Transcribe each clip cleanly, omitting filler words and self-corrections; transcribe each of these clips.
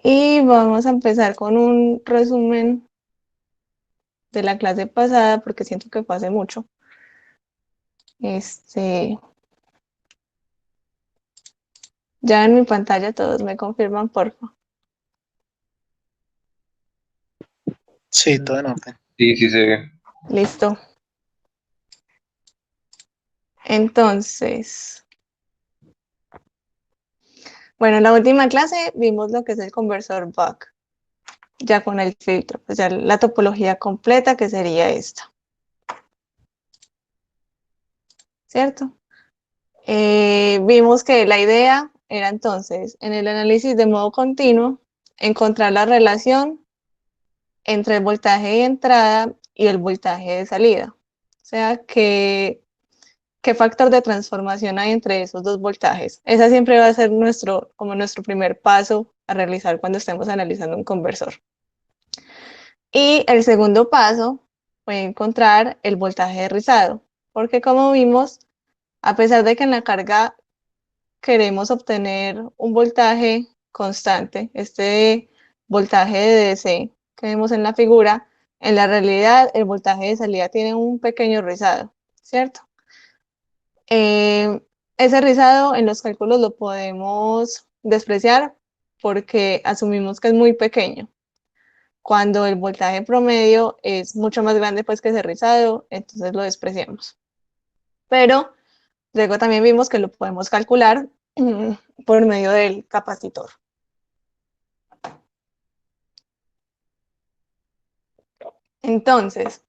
Y vamos a empezar con un resumen de la clase pasada porque siento que fue hace mucho. Este, ya en mi pantalla todos me confirman, porfa. Sí, todo en orden. Sí, sí se ve. Listo. Entonces, bueno, en la última clase vimos lo que es el conversor Buck, ya con el filtro, pues ya la topología completa que sería esta, ¿cierto? Vimos que la idea era entonces, en el análisis de modo continuo, encontrar la relación entre el voltaje de entrada y el voltaje de salida. O sea, qué factor de transformación hay entre esos dos voltajes. Esa siempre va a ser como nuestro primer paso a realizar cuando estemos analizando un conversor. Y el segundo paso fue encontrar el voltaje de rizado, porque como vimos, a pesar de que en la carga queremos obtener un voltaje constante, este voltaje de DC que vemos en la figura, en la realidad el voltaje de salida tiene un pequeño rizado, ¿cierto? Ese rizado en los cálculos lo podemos despreciar porque asumimos que es muy pequeño. Cuando el voltaje promedio es mucho más grande pues que ese rizado, entonces lo despreciamos. Pero luego también vimos que lo podemos calcular por medio del capacitor. Entonces,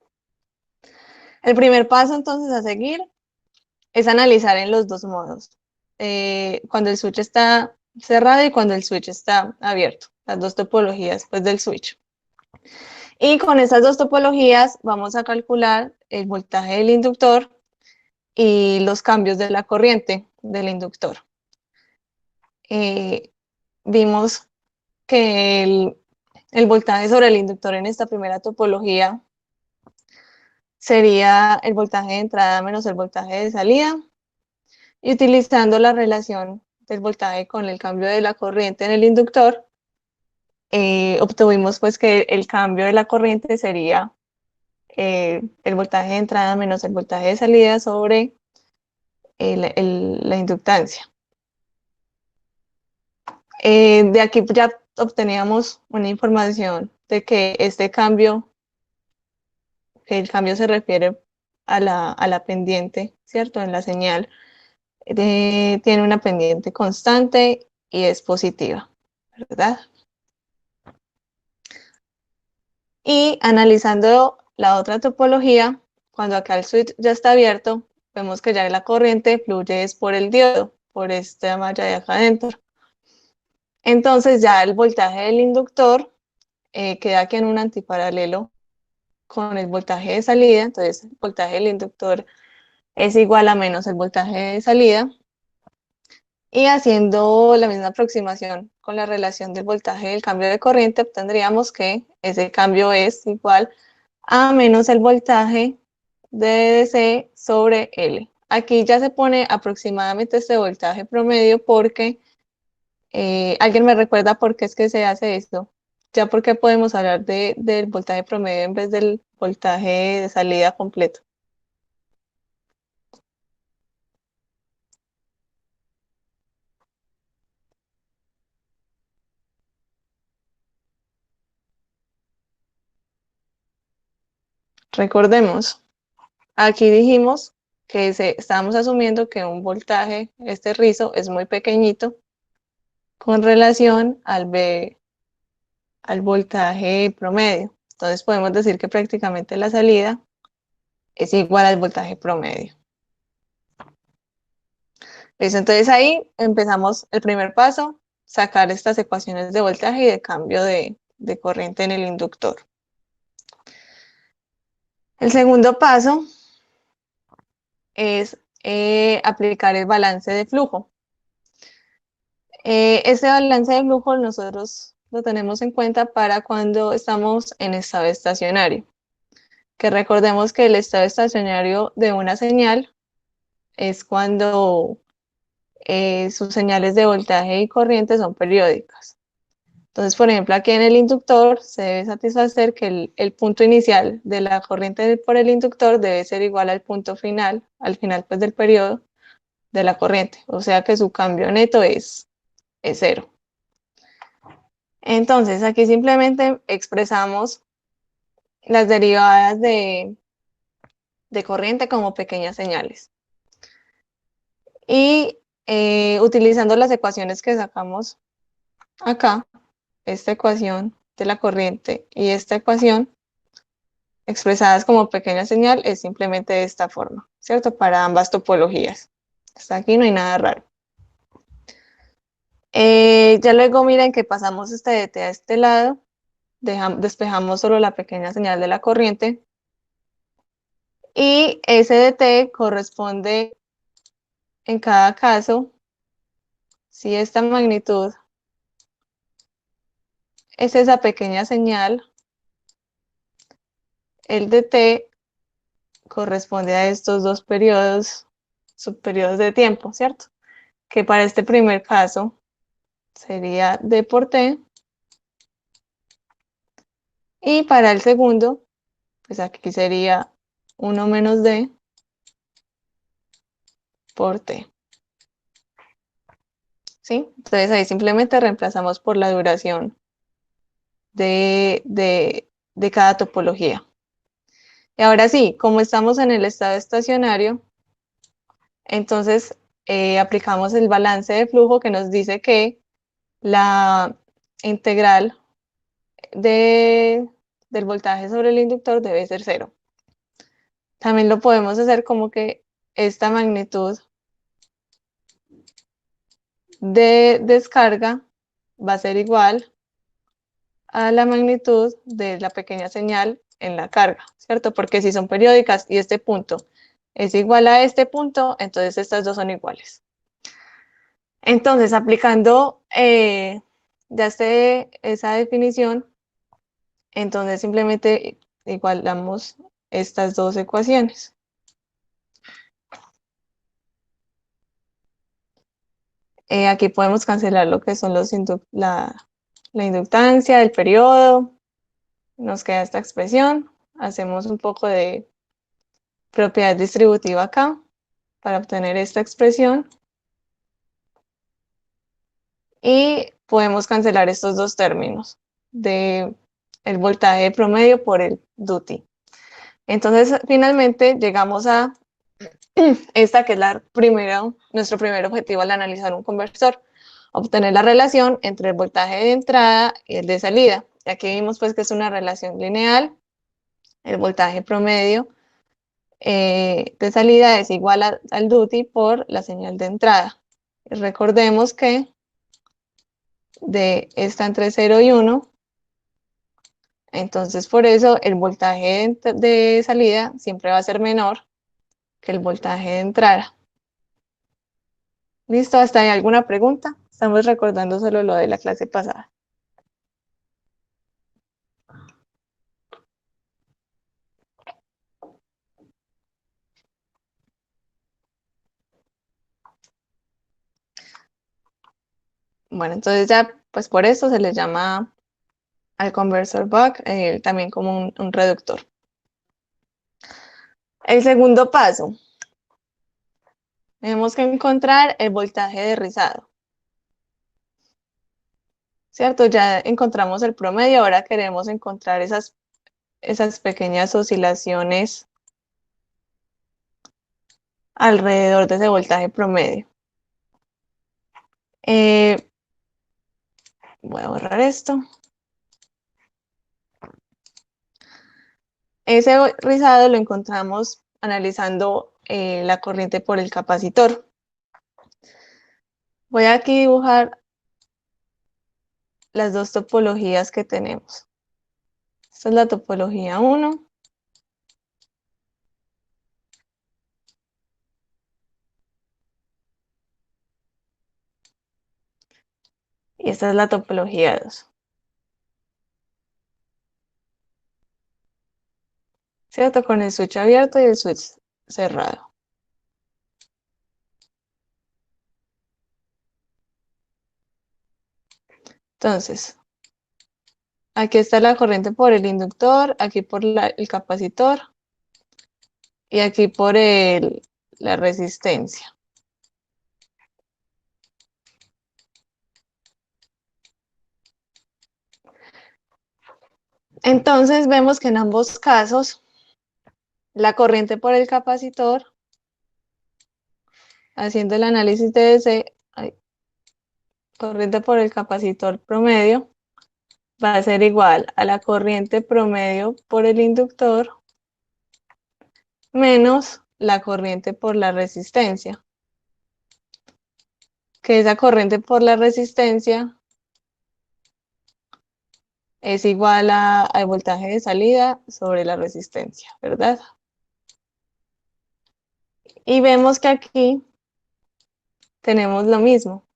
el primer paso entonces a seguir es analizar en los dos modos. Cuando el switch está cerrado y cuando el switch está abierto, las dos topologías pues, del switch. Y con estas dos topologías vamos a calcular el voltaje del inductor y los cambios de la corriente del inductor. Vimos que el voltaje sobre el inductor en esta primera topología sería el voltaje de entrada menos el voltaje de salida. Y utilizando la relación del voltaje con el cambio de la corriente en el inductor, obtuvimos pues que el cambio de la corriente sería el voltaje de entrada menos el voltaje de salida sobre la inductancia. De aquí ya obteníamos una información de que este cambio, que el cambio se refiere a la pendiente, ¿cierto? En la señal, tiene una pendiente constante y es positiva, ¿verdad? Y analizando la otra topología, cuando acá el switch ya está abierto, vemos que ya la corriente fluye es por el diodo, por esta malla de acá adentro. Entonces ya el voltaje del inductor queda aquí en un antiparalelo con el voltaje de salida, entonces el voltaje del inductor es igual a menos el voltaje de salida, y haciendo la misma aproximación con la relación del voltaje del cambio de corriente, obtendríamos que ese cambio es igual a menos el voltaje de DC sobre L. Aquí ya se pone aproximadamente este voltaje promedio porque alguien me recuerda por qué es que se hace esto. Ya porque podemos hablar del voltaje promedio en vez del voltaje de salida completo. Recordemos, aquí dijimos que estábamos asumiendo que un voltaje, este rizo, es muy pequeñito con relación al voltaje promedio. Entonces podemos decir que prácticamente la salida es igual al voltaje promedio. ¿Listo? Entonces ahí empezamos el primer paso, sacar estas ecuaciones de voltaje y de cambio de corriente en el inductor. El segundo paso es aplicar el balance de flujo. Este balance de flujo nosotros lo tenemos en cuenta para cuando estamos en estado estacionario. Que recordemos que el estado estacionario de una señal es cuando sus señales de voltaje y corriente son periódicas. Entonces, por ejemplo, aquí en el inductor se debe satisfacer que el punto inicial de la corriente por el inductor debe ser igual al punto final, al final pues, del periodo de la corriente. O sea que su cambio neto es 0. Entonces, aquí simplemente expresamos las derivadas de corriente como pequeñas señales. Y utilizando las ecuaciones que sacamos acá, esta ecuación de la corriente y esta ecuación expresadas como pequeña señal es simplemente de esta forma, ¿cierto? Para ambas topologías. Hasta aquí no hay nada raro. Ya luego miren que pasamos este dt a este lado, despejamos solo la pequeña señal de la corriente y ese dt corresponde en cada caso, si esta magnitud es esa pequeña señal, el dt corresponde a estos dos periodos, subperiodos de tiempo, ¿cierto? Que para este primer caso sería d por t, y para el segundo, pues aquí sería 1 menos d por t, ¿sí? Entonces ahí simplemente reemplazamos por la duración de cada topología. Y ahora sí, como estamos en el estado estacionario, entonces aplicamos el balance de flujo que nos dice que la integral del voltaje sobre el inductor debe ser 0. También lo podemos hacer como que esta magnitud de descarga va a ser igual a la magnitud de la pequeña señal en la carga, ¿cierto? Porque si son periódicas y este punto es igual a este punto, entonces estas dos son iguales. Entonces, aplicando ya esa definición, entonces simplemente igualamos estas dos ecuaciones. Aquí podemos cancelar lo que son la inductancia, el periodo, nos queda esta expresión, hacemos un poco de propiedad distributiva acá para obtener esta expresión y podemos cancelar estos dos términos de el voltaje promedio por el duty. Entonces, finalmente llegamos a esta que es nuestro primer objetivo al analizar un conversor, obtener la relación entre el voltaje de entrada y el de salida. Y aquí vimos pues que es una relación lineal, el voltaje promedio de salida es igual al duty por la señal de entrada. Y recordemos que D está entre 0 y 1, entonces por eso el voltaje de salida siempre va a ser menor que el voltaje de entrada. ¿Listo? ¿Hasta ahí alguna pregunta? Estamos recordando solo lo de la clase pasada. Bueno, entonces ya, pues por eso se le llama al conversor buck también como un reductor. El segundo paso, tenemos que encontrar el voltaje de rizado. ¿Cierto? Ya encontramos el promedio, ahora queremos encontrar esas pequeñas oscilaciones alrededor de ese voltaje promedio. Voy a borrar esto. Ese rizado lo encontramos analizando la corriente por el capacitor. Voy aquí a dibujar las dos topologías que tenemos. Esta es la topología 1. Y esta es la topología 2. ¿Cierto? Con el switch abierto y el switch cerrado. Entonces, Aquí está la corriente por el inductor, aquí por el capacitor y aquí por la resistencia. Entonces vemos que en ambos casos la corriente por el capacitor, haciendo el análisis de DC, corriente por el capacitor promedio, va a ser igual a la corriente promedio por el inductor menos la corriente por la resistencia, que esa corriente por la resistencia es igual al voltaje de salida sobre la resistencia, ¿verdad? Y vemos que aquí tenemos lo mismo.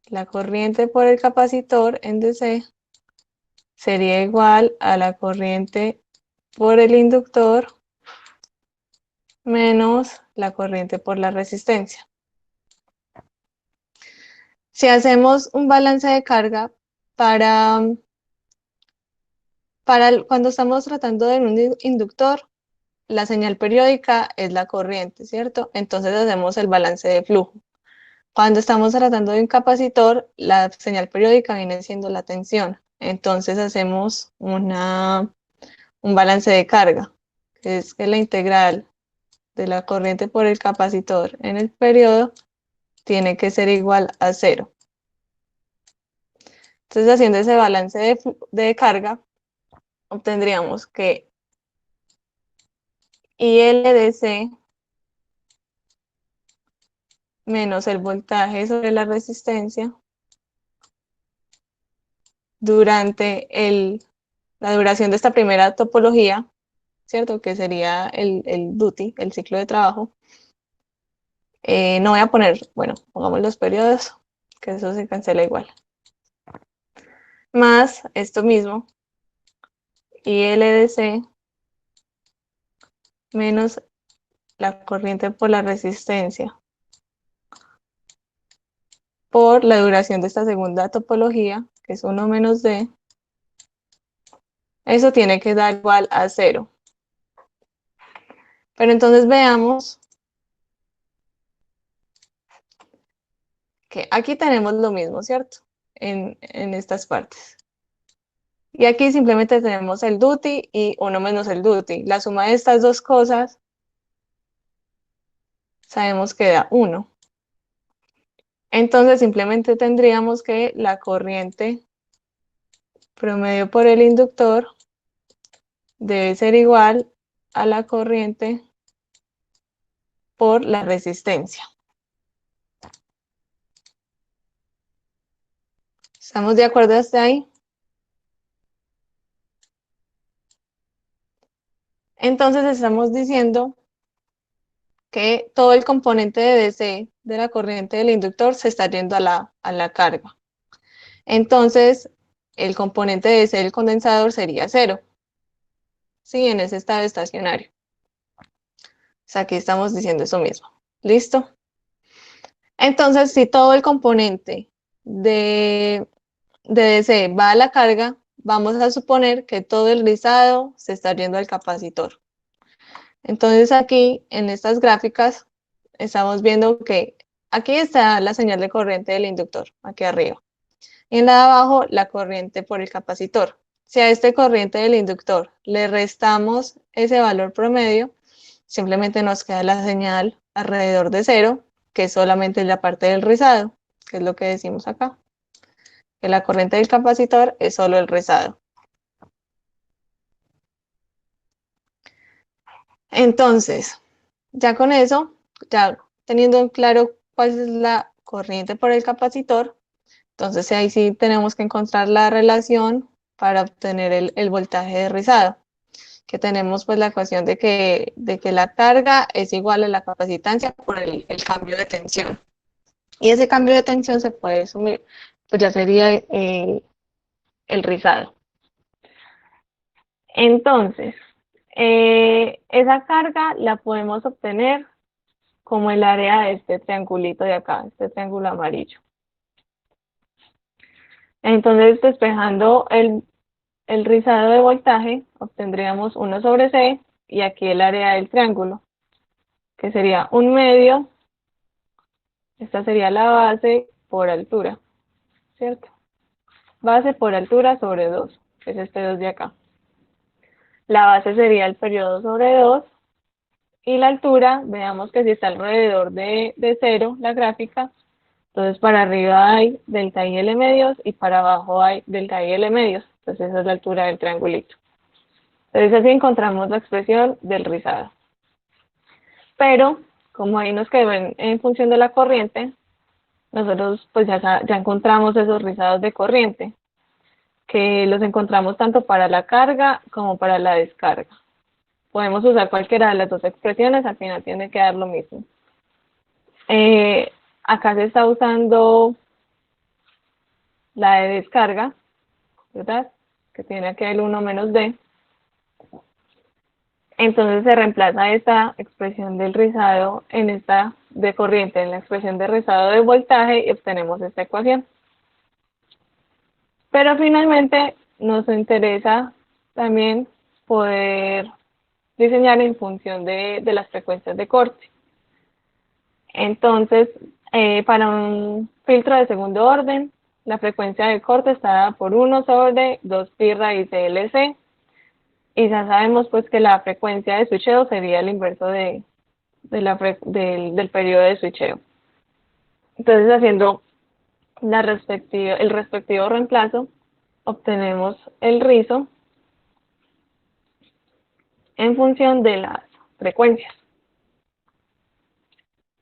La corriente por el capacitor en DC sería igual a la corriente por el inductor menos la corriente por la resistencia. Si hacemos un balance de carga para cuando estamos tratando de un inductor, la señal periódica es la corriente, ¿cierto? Entonces hacemos el balance de flujo. Cuando estamos tratando de un capacitor, la señal periódica viene siendo la tensión. Entonces hacemos un balance de carga, que es que la integral de la corriente por el capacitor en el periodo tiene que ser igual a 0. Entonces, haciendo ese balance de carga, obtendríamos que ILDC menos el voltaje sobre la resistencia durante la duración de esta primera topología, ¿cierto? Que sería el duty, el ciclo de trabajo. No voy a poner, bueno, pongamos los periodos, que eso se cancela igual. Más esto mismo, ILDC menos la corriente por la resistencia por la duración de esta segunda topología, que es 1 menos D, eso tiene que dar igual a 0. Pero entonces veamos que aquí tenemos lo mismo, ¿cierto? En estas partes. Y aquí simplemente tenemos el duty y 1 menos el duty. La suma de estas dos cosas sabemos que da 1. Entonces simplemente tendríamos que la corriente promedio por el inductor debe ser igual a la corriente por la resistencia. ¿Estamos de acuerdo hasta ahí? Entonces estamos diciendo que todo el componente de DC de la corriente del inductor se está yendo a la carga. Entonces, el componente de DC del condensador sería 0. Sí, en ese estado estacionario. O sea, aquí estamos diciendo eso mismo. ¿Listo? Entonces, si todo el componente de DC va a la carga, vamos a suponer que todo el rizado se está yendo al capacitor. Entonces aquí, en estas gráficas, estamos viendo que aquí está la señal de corriente del inductor, aquí arriba. Y en la de abajo, la corriente por el capacitor. Si a esta corriente del inductor le restamos ese valor promedio, simplemente nos queda la señal alrededor de 0, que es solamente la parte del rizado, que es lo que decimos acá. Que la corriente del capacitor es solo el rizado. Entonces, ya con eso, ya teniendo en claro cuál es la corriente por el capacitor, entonces ahí sí tenemos que encontrar la relación para obtener el voltaje de rizado, que tenemos pues la ecuación de que la carga es igual a la capacitancia por el cambio de tensión. Y ese cambio de tensión se puede sumir, pues ya sería el rizado. Entonces, esa carga la podemos obtener como el área de este triangulito de acá, este triángulo amarillo. Entonces, despejando el rizado de voltaje, obtendríamos 1 sobre C y aquí el área del triángulo, que sería 1/2. Esta sería la base por altura, ¿cierto? Base por altura sobre 2, que es este 2 de acá. La base sería el periodo sobre 2 y la altura, veamos que si está alrededor de 0 la gráfica, entonces para arriba hay delta y L medios y para abajo hay delta y L medios. Entonces esa es la altura del triangulito. Entonces así encontramos la expresión del rizado. Pero como ahí nos quedó en función de la corriente, nosotros pues ya encontramos esos rizados de corriente, que los encontramos tanto para la carga como para la descarga. Podemos usar cualquiera de las dos expresiones, al final tiene que dar lo mismo. Acá se está usando la de descarga, ¿verdad? Que tiene aquí el 1 menos D. Entonces se reemplaza esta expresión del rizado en esta de corriente, en la expresión de rizado de voltaje y obtenemos esta ecuación. Pero finalmente nos interesa también poder diseñar en función de las frecuencias de corte. Entonces, para un filtro de segundo orden, la frecuencia de corte está dada por 1 sobre 2 pi raíz de LC. Y ya sabemos pues que la frecuencia de switcheo sería el inverso del periodo de switcheo. Entonces, haciendo el respectivo reemplazo, obtenemos el rizo en función de las frecuencias.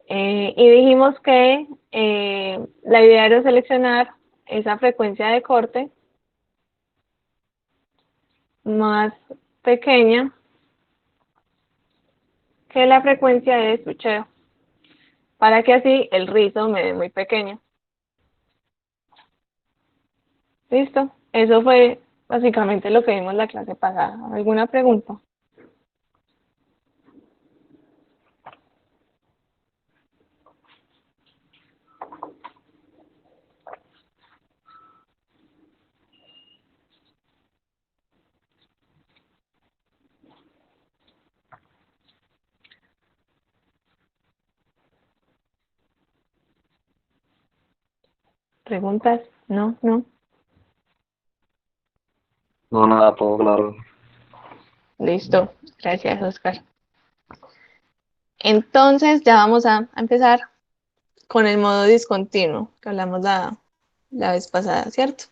Y dijimos que la idea era seleccionar esa frecuencia de corte más pequeña que la frecuencia de switcheo, para que así el rizo me dé muy pequeño. ¿Listo? Eso fue básicamente lo que vimos la clase pasada. ¿Alguna pregunta? ¿Preguntas? No, no. No, nada, todo claro. Listo. Gracias, Oscar. Entonces ya vamos a empezar con el modo discontinuo que hablamos la vez pasada, ¿cierto?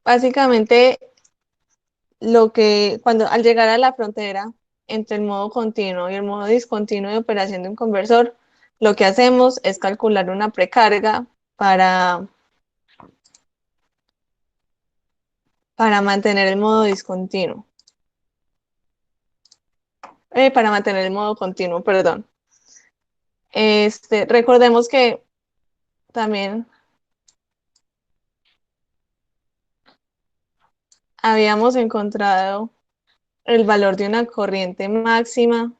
Básicamente al llegar a la frontera entre el modo continuo y el modo discontinuo de operación de un conversor, lo que hacemos es calcular una precarga para mantener el modo discontinuo. Para mantener el modo continuo, perdón. Recordemos que también habíamos encontrado el valor de una corriente máxima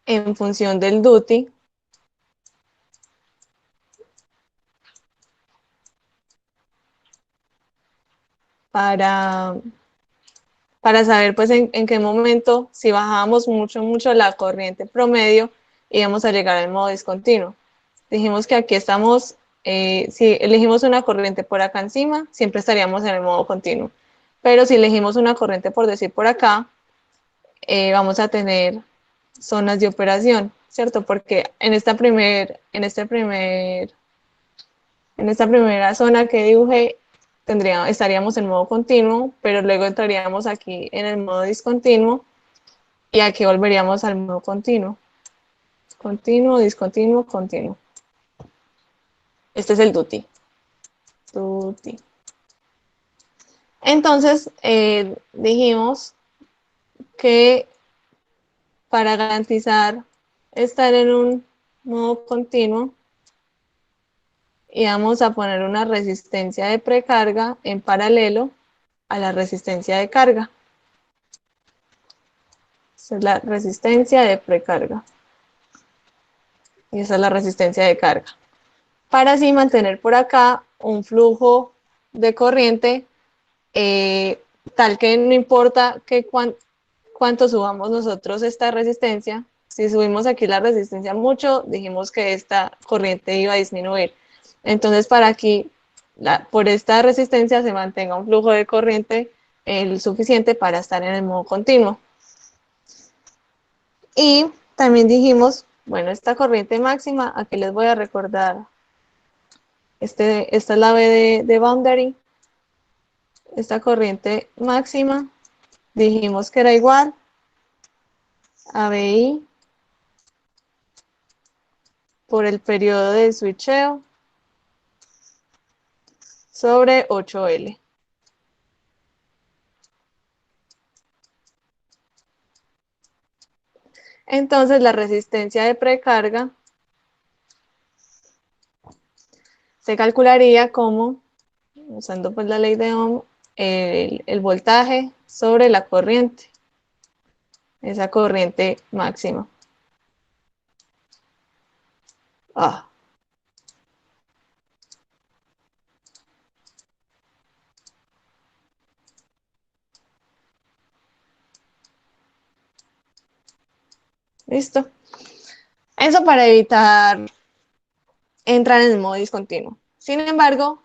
en función del duty para saber pues en qué momento, si bajábamos mucho la corriente promedio, íbamos a llegar al modo discontinuo. Dijimos que aquí estamos, si elegimos una corriente por acá encima, siempre estaríamos en el modo continuo. Pero si elegimos una corriente por decir por acá, vamos a tener zonas de operación, ¿cierto? Porque en esta primera zona que dibujé, estaríamos en modo continuo, pero luego entraríamos aquí en el modo discontinuo y aquí volveríamos al modo continuo. Continuo, discontinuo, continuo. Este es el duty. Entonces, dijimos que para garantizar estar en un modo continuo, íbamos a poner una resistencia de precarga en paralelo a la resistencia de carga. Esta es la resistencia de precarga. y esa es la resistencia de carga. Para así mantener por acá un flujo de corriente tal que no importa que cuánto subamos nosotros esta resistencia, si subimos aquí la resistencia mucho, dijimos que esta corriente iba a disminuir. Entonces, para aquí, por esta resistencia se mantenga un flujo de corriente el suficiente para estar en el modo continuo. Y también dijimos, bueno, esta corriente máxima, aquí les voy a recordar, esta es la B de boundary, esta corriente máxima, dijimos que era igual a BI por el periodo de switcheo sobre 8L. Entonces la resistencia de precarga se calcularía como, usando pues la ley de Ohm, el voltaje sobre la corriente, esa corriente máxima. Ah. Listo. Eso para evitar entrar en el modo discontinuo. Sin embargo,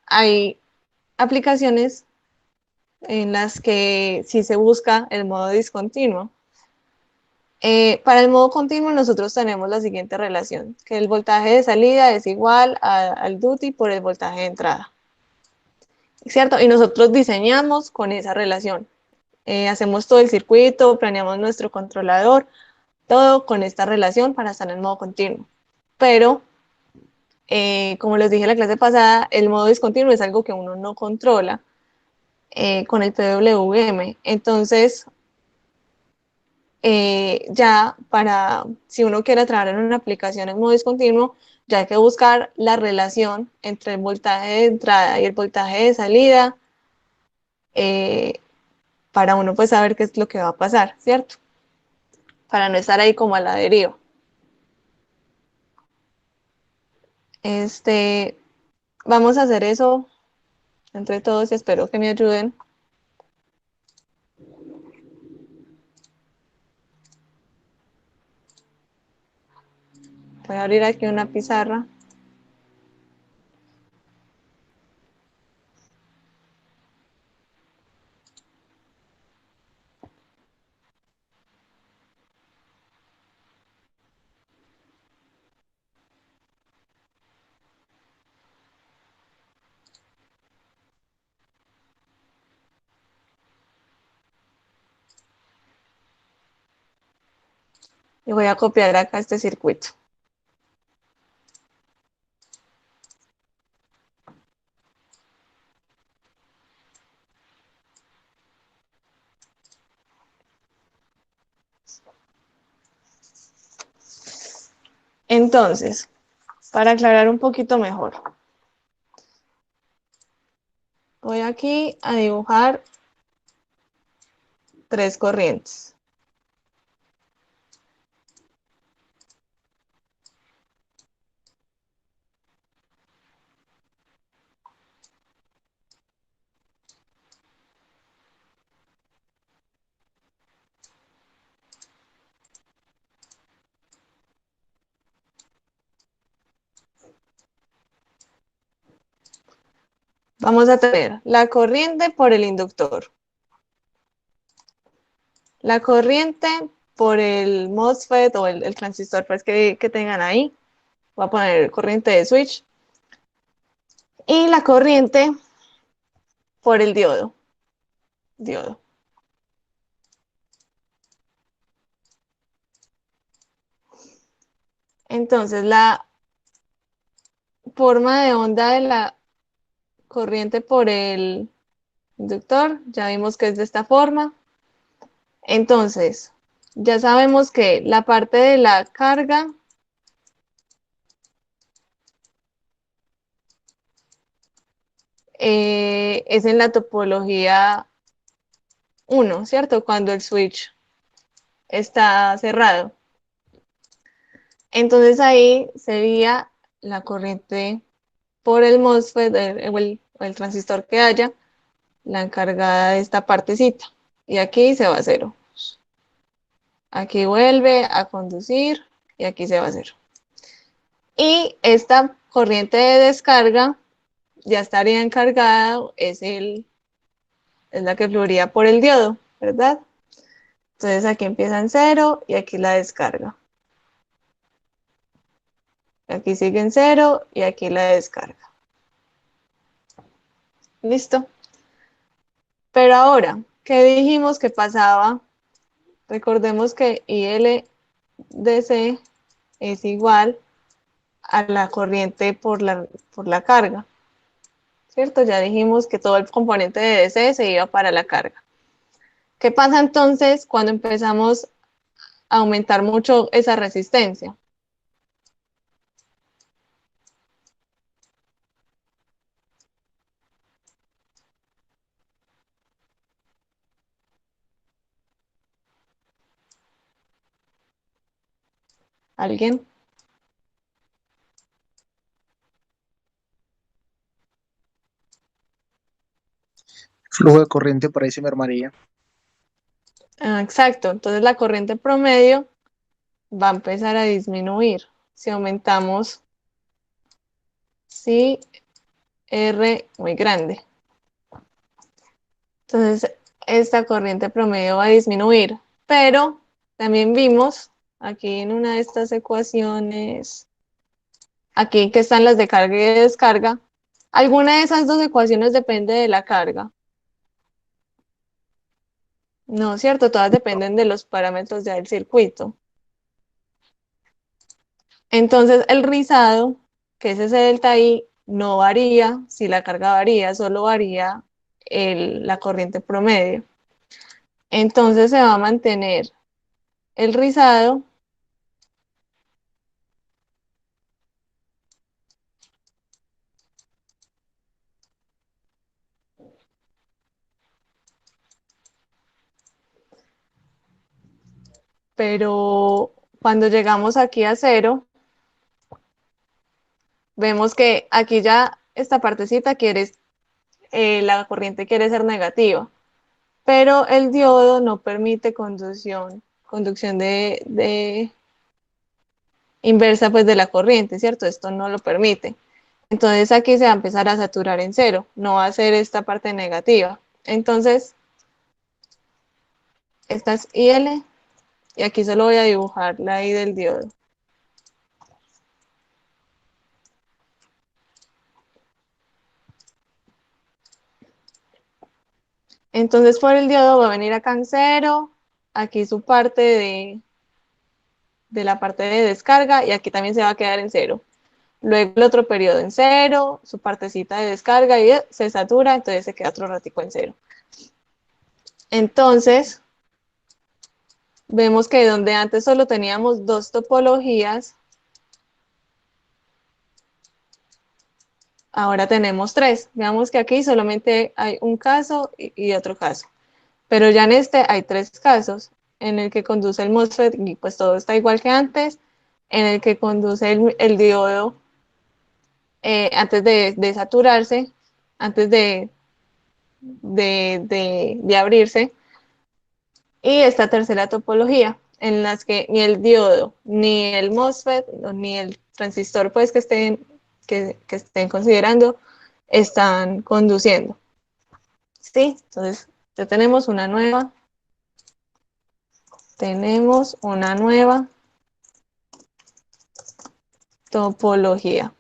hay aplicaciones en las que sí se busca el modo discontinuo. Para el modo continuo nosotros tenemos la siguiente relación, que el voltaje de salida es igual al duty por el voltaje de entrada. ¿Cierto? Y nosotros diseñamos con esa relación. Hacemos todo el circuito, planeamos nuestro controlador, todo con esta relación para estar en modo continuo. Pero, como les dije en la clase pasada, el modo discontinuo es algo que uno no controla con el PWM. Entonces, ya para, si uno quiere trabajar en una aplicación en modo discontinuo, ya hay que buscar la relación entre el voltaje de entrada y el voltaje de salida para uno pues saber qué es lo que va a pasar, ¿cierto? Para no estar ahí como a la deriva. Vamos a hacer eso entre todos y espero que me ayuden. Voy a abrir aquí una pizarra. Y voy a copiar acá este circuito. Entonces, para aclarar un poquito mejor, voy aquí a dibujar 3 corrientes. Vamos a tener la corriente por el inductor, la corriente por el MOSFET o el transistor pues, que tengan ahí. Voy a poner corriente de switch. Y la corriente por el diodo. Entonces, la forma de onda de la corriente por el inductor, ya vimos que es de esta forma. Entonces, ya sabemos que la parte de la carga es en la topología 1, ¿cierto? Cuando el switch está cerrado. Entonces ahí sería la corriente por el MOSFET o el transistor que haya, la encargada de esta partecita. Y aquí se va a cero. Aquí vuelve a conducir y aquí se va a cero. Y esta corriente de descarga ya estaría encargada, es la que fluiría por el diodo, ¿verdad? Entonces aquí empieza en cero y aquí la descarga. Aquí sigue en cero y aquí la descarga. ¿Listo? Pero ahora, ¿qué dijimos que pasaba? Recordemos que ILDC es igual a la corriente por la carga, ¿cierto? Ya dijimos que todo el componente de DC se iba para la carga. ¿Qué pasa entonces cuando empezamos a aumentar mucho esa resistencia? ¿Alguien? Flujo de corriente por ahí se mermaría. Exacto, entonces la corriente promedio va a empezar a disminuir si aumentamos si R muy grande. Entonces, esta corriente promedio va a disminuir, pero también vimos aquí en una de estas ecuaciones, aquí que están las de carga y de descarga, alguna de esas dos ecuaciones depende de la carga. No, ¿cierto? Todas dependen de los parámetros del circuito. Entonces, el rizado, que es ese delta I, no varía si la carga varía, solo varía la corriente promedio. Entonces, se va a mantener el rizado, pero cuando llegamos aquí a cero, vemos que aquí ya esta partecita la corriente quiere ser negativa, pero el diodo no permite conducción de inversa pues de la corriente, ¿cierto? Esto no lo permite. Entonces aquí se va a empezar a saturar en cero, no va a ser esta parte negativa. Entonces, esta es IL y aquí solo voy a dibujar la I del diodo. Entonces por el diodo va a venir acá en cero, aquí su parte de la parte de descarga y aquí también se va a quedar en cero. Luego el otro periodo en cero, su partecita de descarga y se satura, entonces se queda otro ratico en cero. Entonces, vemos que donde antes solo teníamos dos topologías, ahora tenemos tres. Veamos que aquí solamente hay un caso y otro caso. Pero ya en este hay tres casos, en el que conduce el MOSFET y pues todo está igual que antes, en el que conduce el diodo antes de saturarse, antes de abrirse, y esta tercera topología, en las que ni el diodo, ni el MOSFET, ni el transistor pues que estén considerando, están conduciendo. ¿Sí? Entonces, ya tenemos una nueva topología.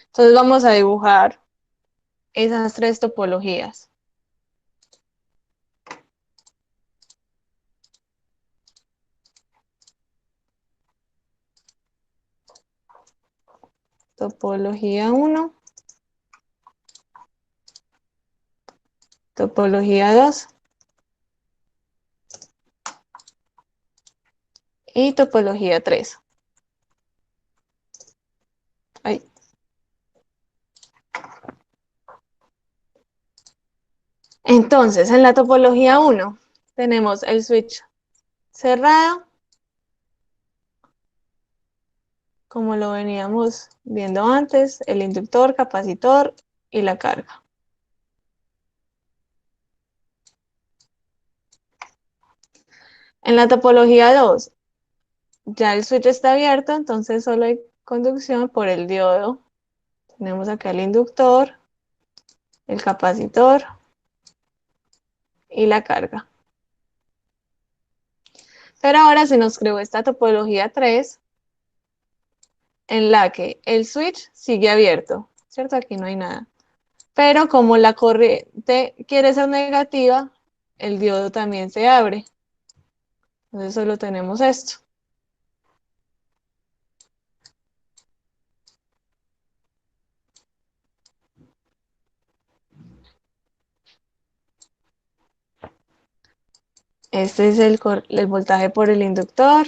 Entonces vamos a dibujar esas tres topologías. Topología 1, topología 2 y topología 3. Ay. Entonces, en la topología 1 tenemos el switch cerrado como lo veníamos viendo antes, el inductor, capacitor y la carga. En la topología 2, ya el switch está abierto, entonces solo hay conducción por el diodo. Tenemos acá el inductor, el capacitor y la carga. Pero ahora se nos creó esta topología 3, en la que el switch sigue abierto, ¿cierto? Aquí no hay nada. Pero como la corriente quiere ser negativa, el diodo también se abre. Entonces solo tenemos esto. Este es el voltaje por el inductor.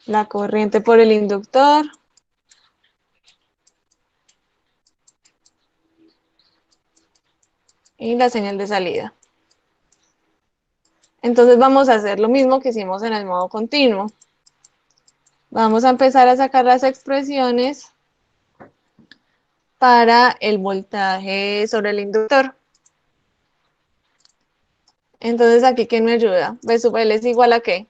La corriente por el inductor. Y la señal de salida. Entonces vamos a hacer lo mismo que hicimos en el modo continuo. Vamos a empezar a sacar las expresiones para el voltaje sobre el inductor. Entonces aquí, ¿quién me ayuda? B sub L es igual a ¿qué?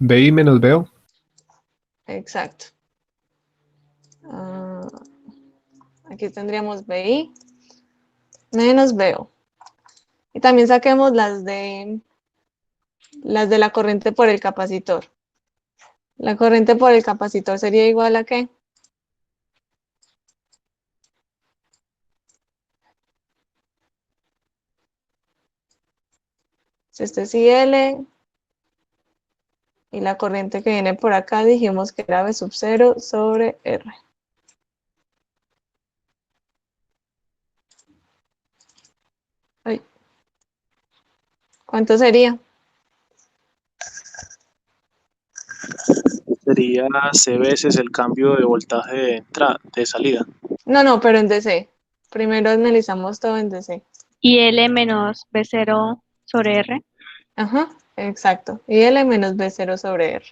BI menos BO. Exacto. Aquí tendríamos BI menos BO. Y también saquemos las de la corriente por el capacitor. La corriente por el capacitor sería igual a ¿qué? Este es IL. Y la corriente que viene por acá dijimos que era V sub 0 sobre R. Ay. ¿Cuánto sería? Sería C veces el cambio de voltaje de entrada, de salida. No, pero en DC. Primero analizamos todo en DC. Y L menos B0 sobre R. Ajá, exacto. Y L menos B0 sobre R.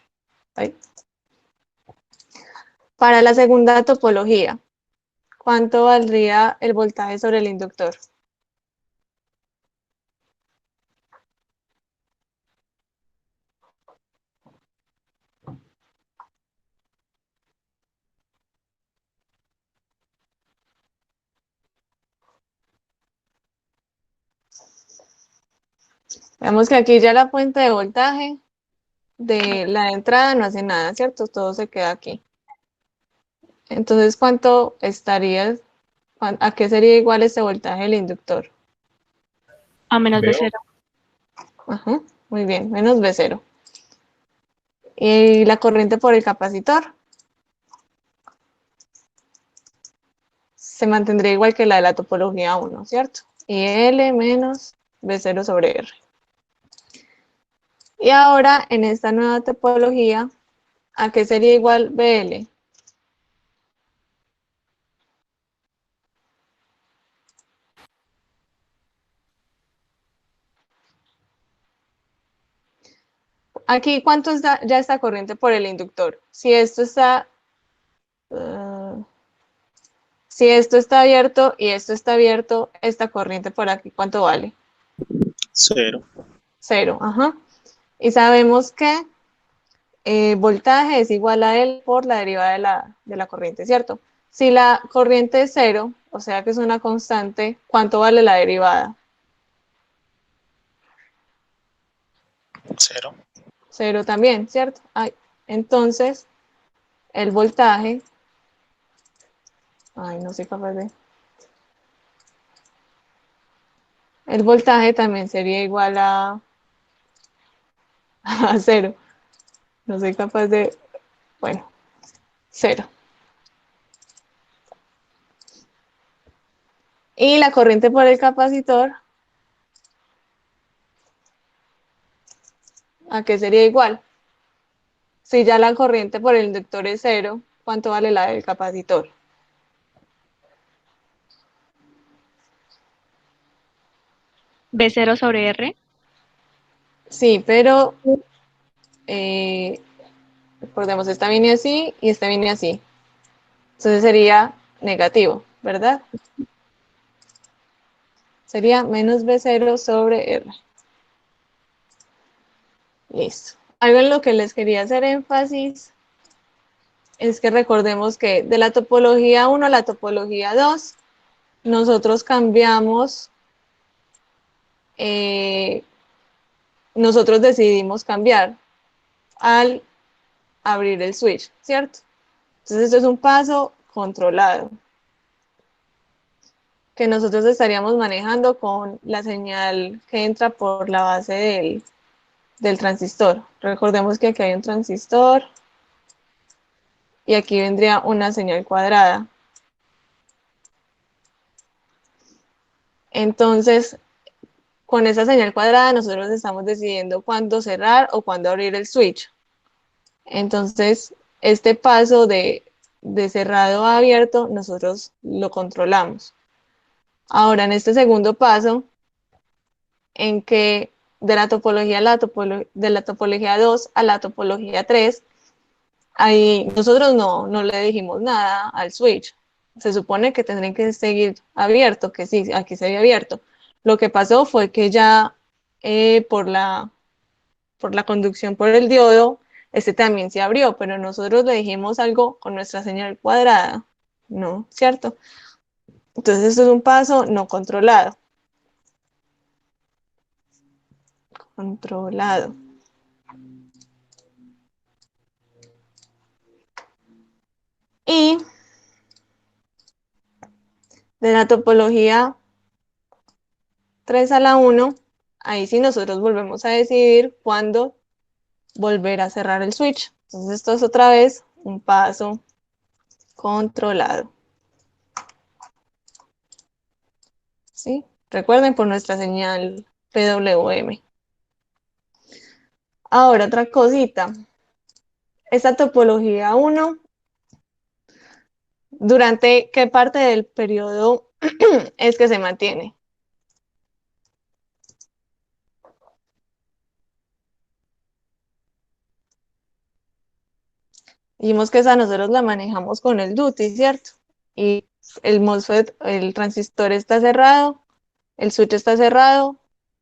Ay. Para la segunda topología, ¿cuánto valdría el voltaje sobre el inductor? Vemos que aquí ya la fuente de voltaje de la entrada no hace nada, ¿cierto? Todo se queda aquí. Entonces, ¿cuánto estaría, a qué sería igual este voltaje del inductor? A menos Veo. B0. Ajá, muy bien, menos B0. Y la corriente por el capacitor se mantendría igual que la de la topología 1, ¿cierto? Y L menos B0 sobre R. Y ahora, en esta nueva topología, ¿a qué sería igual BL? Aquí, ¿cuánto está ya esta corriente por el inductor? Si esto está abierto y esto está abierto, esta corriente por aquí, ¿cuánto vale? 0. 0, ajá. Y sabemos que voltaje es igual a L por la derivada de la corriente, ¿cierto? Si la corriente es 0, o sea que es una constante, ¿cuánto vale la derivada? 0. 0 también, ¿cierto? Ay, entonces, el voltaje, no soy capaz de... El voltaje también sería igual a 0. No soy capaz de... Bueno, 0. Y la corriente por el capacitor, ¿a qué sería igual? Si ya la corriente por el inductor es 0, ¿cuánto vale la del capacitor? B0 sobre R. Sí, pero recordemos, esta viene así y esta viene así. Entonces sería negativo, ¿verdad? Sería menos B0 sobre R. Listo. Algo en lo que les quería hacer énfasis es que recordemos que de la topología 1 a la topología 2, nosotros cambiamos, nosotros decidimos cambiar al abrir el switch, ¿cierto? Entonces esto es un paso controlado que nosotros estaríamos manejando con la señal que entra por la base del transistor. Recordemos que aquí hay un transistor y aquí vendría una señal cuadrada. Entonces, con esa señal cuadrada nosotros estamos decidiendo cuándo cerrar o cuándo abrir el switch. Entonces, este paso de cerrado a abierto, nosotros lo controlamos. Ahora, en este segundo paso, en que de la topología, de la topología 2 a la topología 3, ahí nosotros no le dijimos nada al switch. Se supone que tendrían que seguir abierto, que sí, aquí se había abierto. Lo que pasó fue que ya por la conducción por el diodo, este también se abrió, pero nosotros le dijimos algo con nuestra señal cuadrada, ¿no? ¿Cierto? Entonces esto es un paso no controlado. Controlado. Y de la topología 3 a la 1, ahí sí nosotros volvemos a decidir cuándo volver a cerrar el switch. Entonces esto es otra vez un paso controlado. ¿Sí? Recuerden por nuestra señal PWM. Ahora otra cosita. Esta topología 1, ¿durante qué parte del periodo es que se mantiene? Dijimos que esa nosotros la manejamos con el duty, ¿cierto? Y el MOSFET, el transistor está cerrado, el switch está cerrado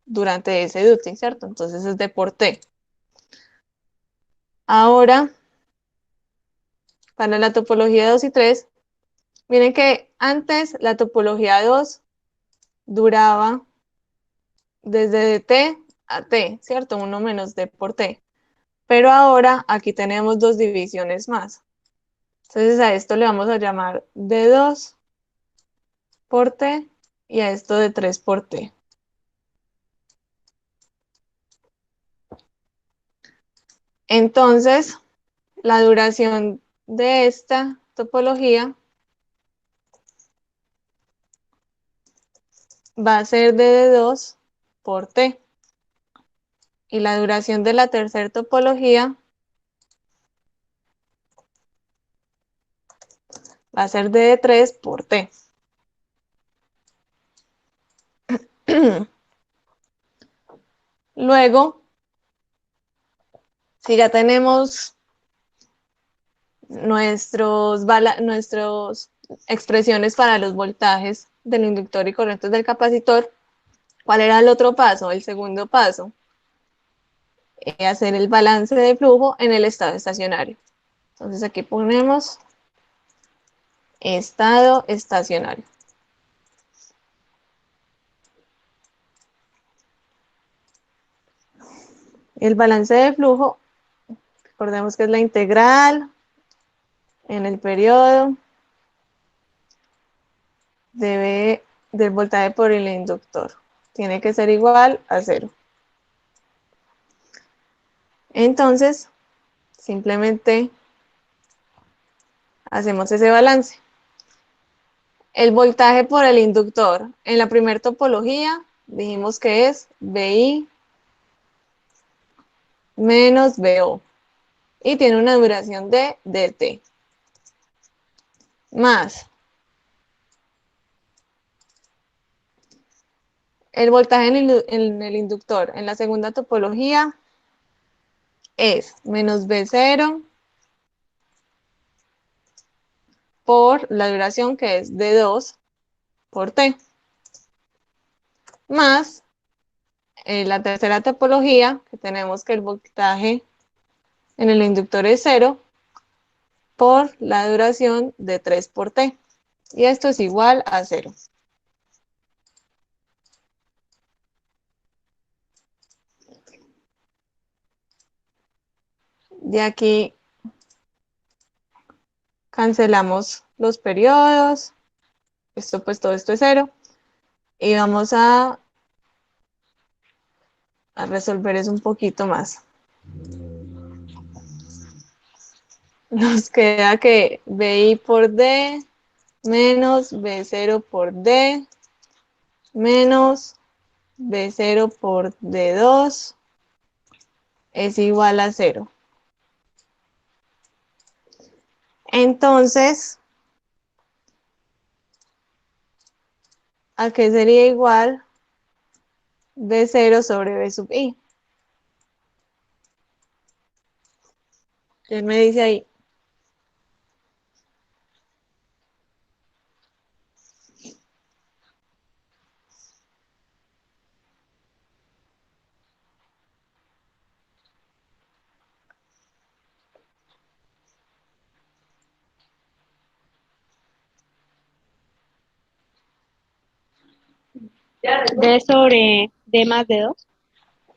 durante ese duty, ¿cierto? Entonces es de por T. Ahora, para la topología 2 y 3, miren que antes la topología 2 duraba desde T a T, ¿cierto? 1 menos D por T. Pero ahora aquí tenemos dos divisiones más. Entonces a esto le vamos a llamar D2 por T y a esto D3 por T. Entonces, la duración de esta topología va a ser de D2 por T. Y la duración de la tercera topología va a ser de D3 por T. Luego, si ya tenemos nuestras expresiones para los voltajes del inductor y corrientes del capacitor, ¿cuál era el otro paso? El segundo paso, hacer el balance de flujo en el estado estacionario. Entonces aquí ponemos estado estacionario. El balance de flujo, recordemos que es la integral en el periodo del voltaje por el inductor. Tiene que ser igual a 0. Entonces, simplemente hacemos ese balance. El voltaje por el inductor. En la primera topología dijimos que es VI menos VO. Y tiene una duración de dt. más el voltaje en el inductor en la segunda topología es menos V0 por la duración que es D2 por T, más la tercera topología, que tenemos que el voltaje en el inductor es 0 por la duración de 3 por T. Y esto es igual a 0. De aquí cancelamos los periodos. Esto pues todo esto es 0. Y vamos a resolver eso un poquito más. Nos queda que BI por D menos B0 por D menos B0 por D2 es igual a 0. Entonces, ¿a qué sería igual B0 sobre B sub I? ¿Quién me dice ahí? D sobre D más D2.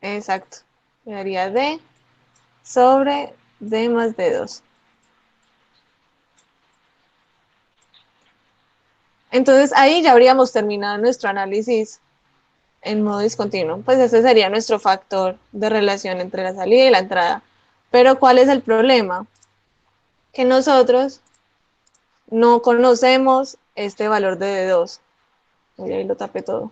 Exacto. Quedaría D sobre D más D2. Entonces ahí ya habríamos terminado nuestro análisis en modo discontinuo. Pues ese sería nuestro factor de relación entre la salida y la entrada. Pero ¿cuál es el problema? Que nosotros no conocemos este valor de D2. Uy, ahí lo tapé todo.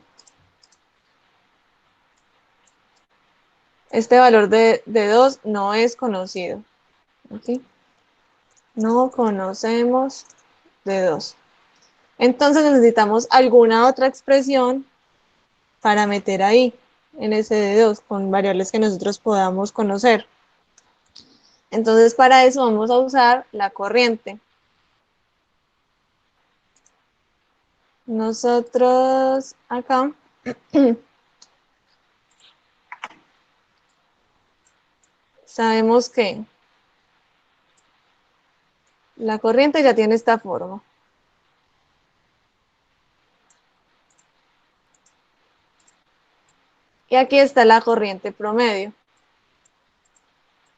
Este valor de D2 no es conocido. ¿Okay? No conocemos D2. Entonces necesitamos alguna otra expresión para meter ahí, en ese D2, con variables que nosotros podamos conocer. Entonces para eso vamos a usar la corriente. Nosotros acá sabemos que la corriente ya tiene esta forma. Y aquí está la corriente promedio.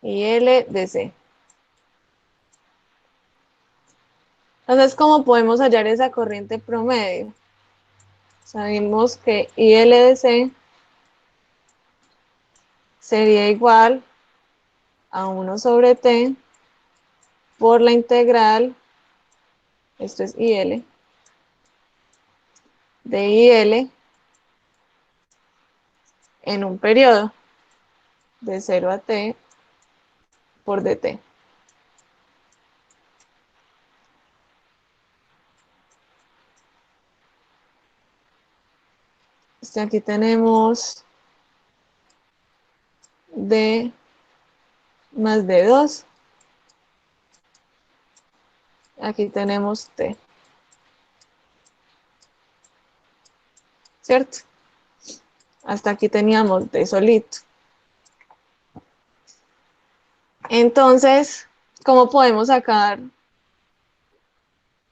IL de C. Entonces, ¿cómo podemos hallar esa corriente promedio? Sabemos que IL de C sería igual a 1 sobre T por la integral, esto es IL, de IL en un periodo de 0 a T por dt. Aquí tenemos D más D2. Aquí tenemos T. ¿Cierto? Hasta aquí teníamos D solito. Entonces, ¿cómo podemos sacar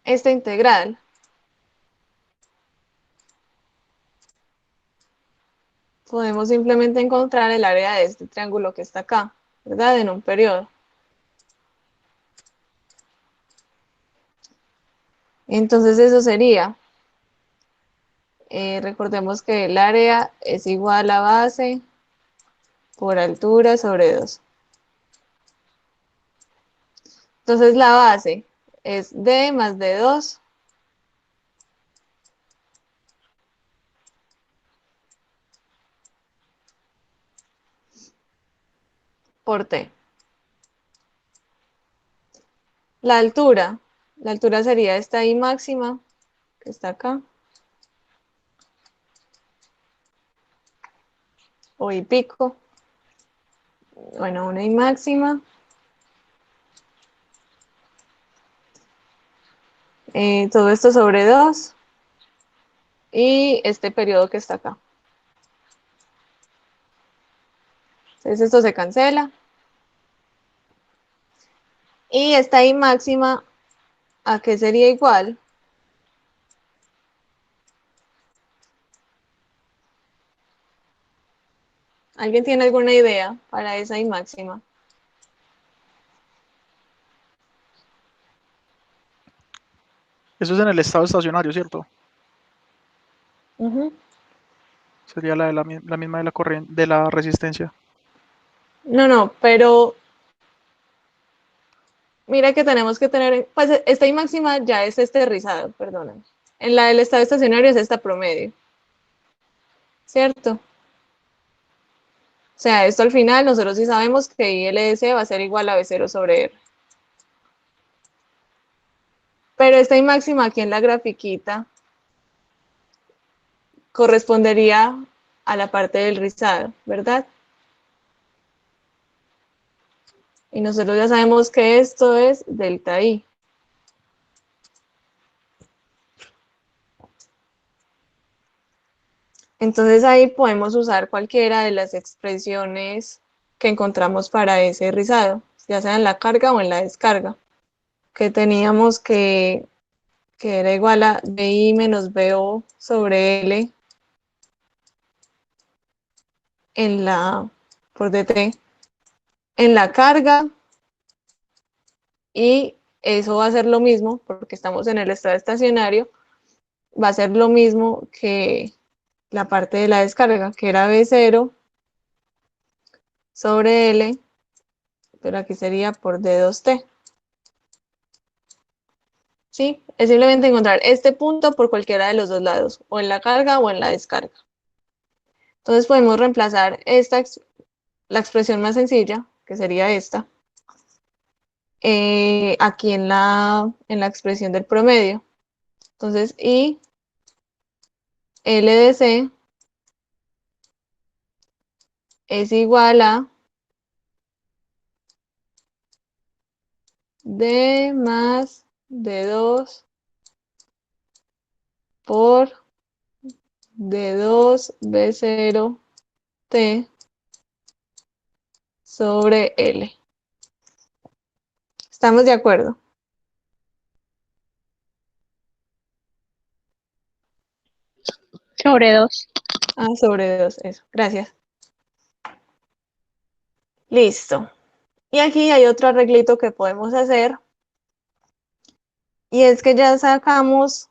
esta integral? Podemos simplemente encontrar el área de este triángulo que está acá, ¿verdad? En un periodo. Entonces eso sería, recordemos que el área es igual a base por altura sobre 2. Entonces la base es D más D2 por T. La altura La altura sería esta I máxima, que está acá. O I pico. Bueno, una I máxima. Todo esto sobre 2. Y este periodo que está acá. Entonces esto se cancela. Y esta I máxima, ¿a qué sería igual? ¿Alguien tiene alguna idea para esa I máxima? Eso es en el estado estacionario, ¿cierto? Ujú. Sería la misma de la corriente, de la resistencia. No, pero mira que tenemos que tener, pues esta I máxima ya es este rizado, perdóname. En la del estado estacionario es esta promedio, ¿cierto? O sea, esto al final nosotros sí sabemos que ILS va a ser igual a B0 sobre R. Pero esta I máxima aquí en la grafiquita correspondería a la parte del rizado, ¿verdad? Y nosotros ya sabemos que esto es delta I. Entonces ahí podemos usar cualquiera de las expresiones que encontramos para ese rizado, ya sea en la carga o en la descarga, que teníamos que era igual a BI menos BO sobre L en la, por DT, en la carga, y eso va a ser lo mismo, porque estamos en el estado estacionario, va a ser lo mismo que la parte de la descarga, que era B0 sobre L, pero aquí sería por D2T. ¿Sí? Es simplemente encontrar este punto por cualquiera de los dos lados, o en la carga o en la descarga. Entonces podemos reemplazar la expresión más sencilla, que sería esta, aquí en la expresión del promedio. Entonces, I L de C es igual a D más D2 por D2 B0 T sobre L. ¿Estamos de acuerdo? Sobre 2. Ah, sobre 2, eso. Gracias. Listo. Y aquí hay otro arreglito que podemos hacer, y es que ya sacamos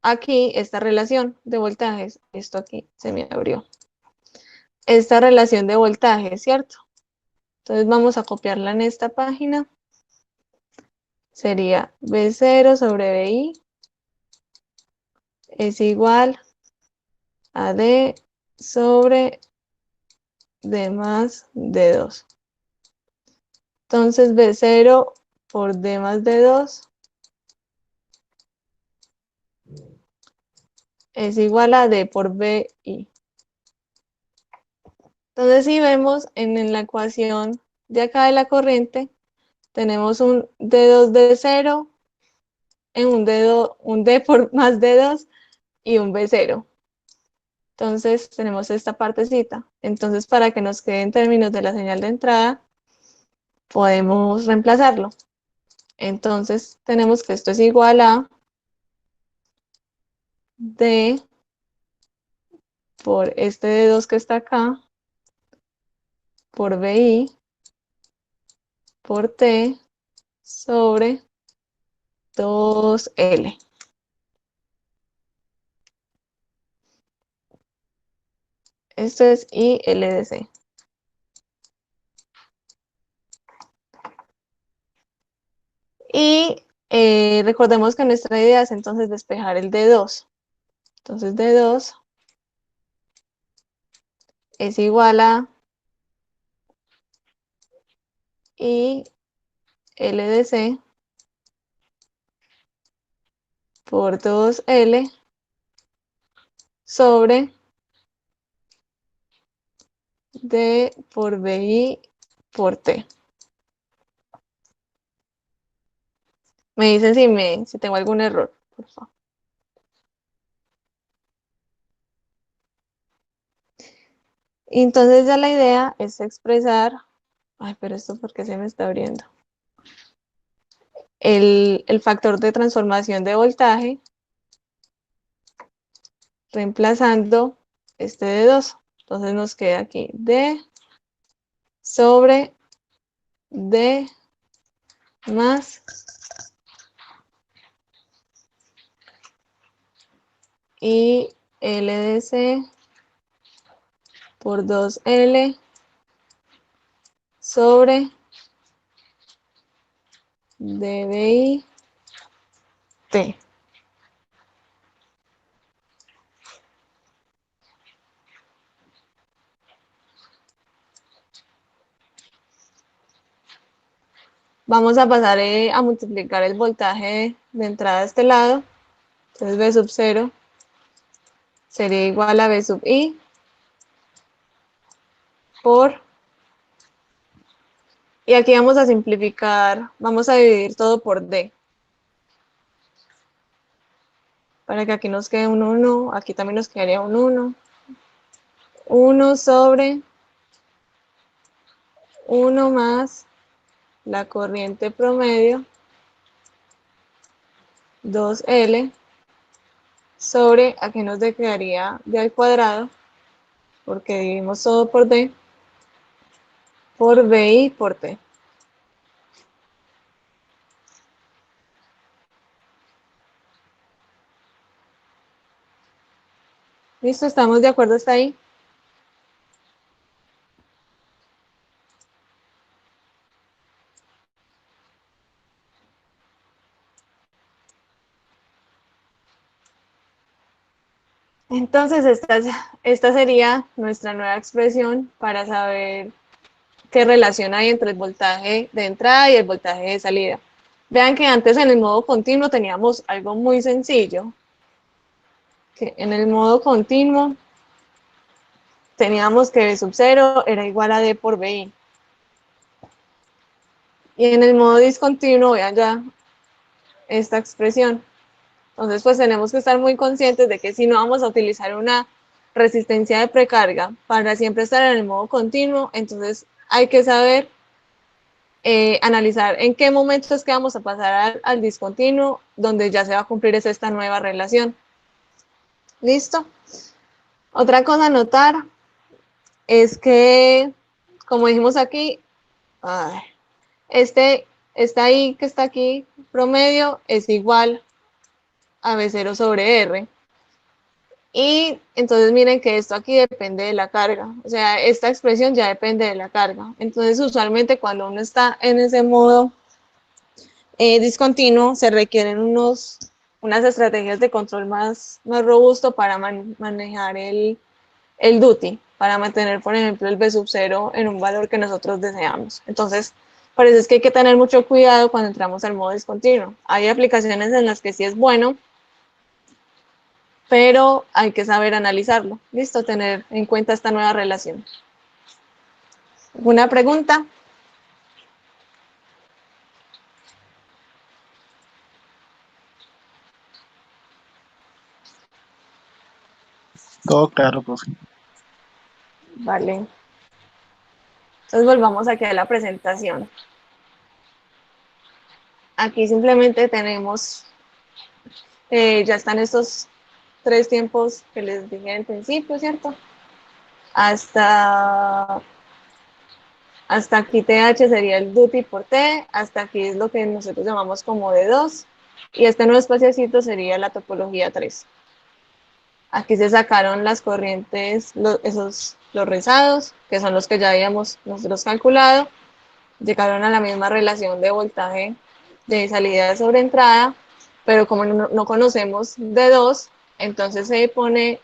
aquí esta relación de voltajes. Esto aquí se me abrió. Esta relación de voltajes, ¿cierto? Entonces vamos a copiarla en esta página. Sería B0 sobre BI es igual a D sobre D más D2. Entonces B0 por D más D2 es igual a D por BI. Entonces, si vemos en la ecuación de acá de la corriente, tenemos un D2 de 0, en un D por más D2 y un B0. Entonces, tenemos esta partecita. Entonces, para que nos quede en términos de la señal de entrada, podemos reemplazarlo. Entonces, tenemos que esto es igual a D por este D2 que está acá, por BI, por T, sobre 2L. Esto es ILDC. Y recordemos que nuestra idea es entonces despejar el D2. Entonces D2 es igual a I LDC por 2L sobre D por BI por T. Me dicen si tengo algún error, por favor. Entonces ya la idea es expresar, ay, pero esto ¿por qué se me está abriendo? El factor de transformación de voltaje reemplazando este de 2. Entonces nos queda aquí D sobre D más y LDC por 2L sobre DBI T. Vamos a pasar a multiplicar el voltaje de entrada a este lado. Entonces B sub 0 sería igual a B sub I por... Y aquí vamos a simplificar, vamos a dividir todo por D. Para que aquí nos quede un 1, aquí también nos quedaría un 1. 1 sobre 1 más la corriente promedio 2L sobre, aquí nos quedaría D al cuadrado, porque dividimos todo por D, por BI por T. ¿Listo? ¿Estamos de acuerdo hasta ahí? Entonces, esta sería nuestra nueva expresión para saber qué relación hay entre el voltaje de entrada y el voltaje de salida. Vean que antes en el modo continuo teníamos algo muy sencillo, que en el modo continuo teníamos que B sub 0 era igual a D por BI. Y en el modo discontinuo, vean ya esta expresión. Entonces, pues tenemos que estar muy conscientes de que si no vamos a utilizar una resistencia de precarga para siempre estar en el modo continuo, entonces hay que saber analizar en qué momentos es que vamos a pasar al discontinuo, donde ya se va a cumplir esta nueva relación. ¿Listo? Otra cosa a notar es que, como dijimos aquí, está I que está aquí, promedio, es igual a B0 sobre R. Y entonces miren que esto aquí depende de la carga, o sea, esta expresión ya depende de la carga. Entonces usualmente cuando uno está en ese modo discontinuo, se requieren unas estrategias de control más robusto para manejar el duty, para mantener, por ejemplo, el B sub 0 en un valor que nosotros deseamos. Entonces, por eso es que hay que tener mucho cuidado cuando entramos al modo discontinuo. Hay aplicaciones en las que sí es bueno, pero hay que saber analizarlo. Listo, tener en cuenta esta nueva relación. ¿Alguna pregunta? Todo claro, profe. Vale. Entonces volvamos aquí a la presentación. Aquí simplemente tenemos, ya están estos 3 tiempos que les dije al principio, ¿cierto? Hasta aquí TH sería el duty por T, hasta aquí es lo que nosotros llamamos como D2, y este nuevo espaciocito sería la topología 3. Aquí se sacaron las corrientes, los rezados, que son los que ya habíamos nosotros calculado, llegaron a la misma relación de voltaje de salida sobre entrada, pero como no conocemos D2, entonces se pone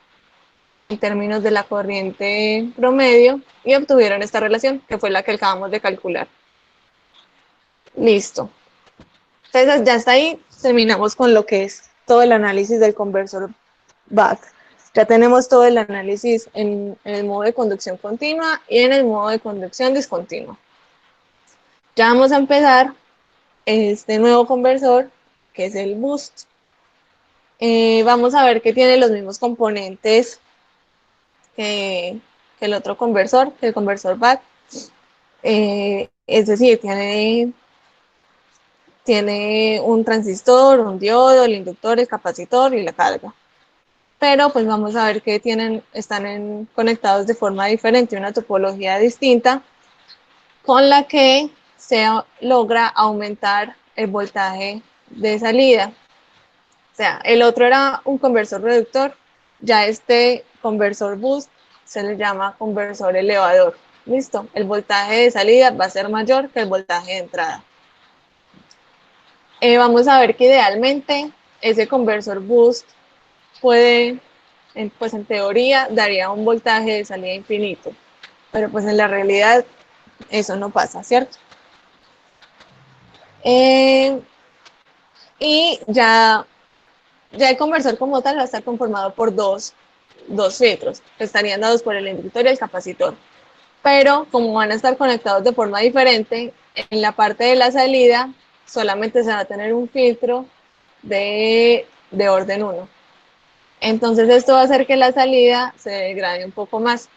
en términos de la corriente promedio y obtuvieron esta relación, que fue la que acabamos de calcular. Listo. Entonces ya está ahí, terminamos con lo que es todo el análisis del conversor back. Ya tenemos todo el análisis en el modo de conducción continua y en el modo de conducción discontinua. Ya vamos a empezar este nuevo conversor, que es el boost. Vamos a ver que tiene los mismos componentes que el otro conversor, que el conversor back. Es decir, tiene un transistor, un diodo, el inductor, el capacitor y la carga. Pero pues vamos a ver que están conectados de forma diferente, una topología distinta, con la que se logra aumentar el voltaje de salida. O sea, el otro era un conversor reductor, ya este conversor boost se le llama conversor elevador. Listo, el voltaje de salida va a ser mayor que el voltaje de entrada. Vamos a ver que idealmente ese conversor boost puede, pues en teoría, daría un voltaje de salida infinito, pero pues en la realidad eso no pasa, ¿cierto? Y ya el conversor como tal va a estar conformado por dos filtros, que estarían dados por el inductor y el capacitor. Pero como van a estar conectados de forma diferente, en la parte de la salida solamente se va a tener un filtro de orden 1. Entonces esto va a hacer que la salida se degrade un poco más.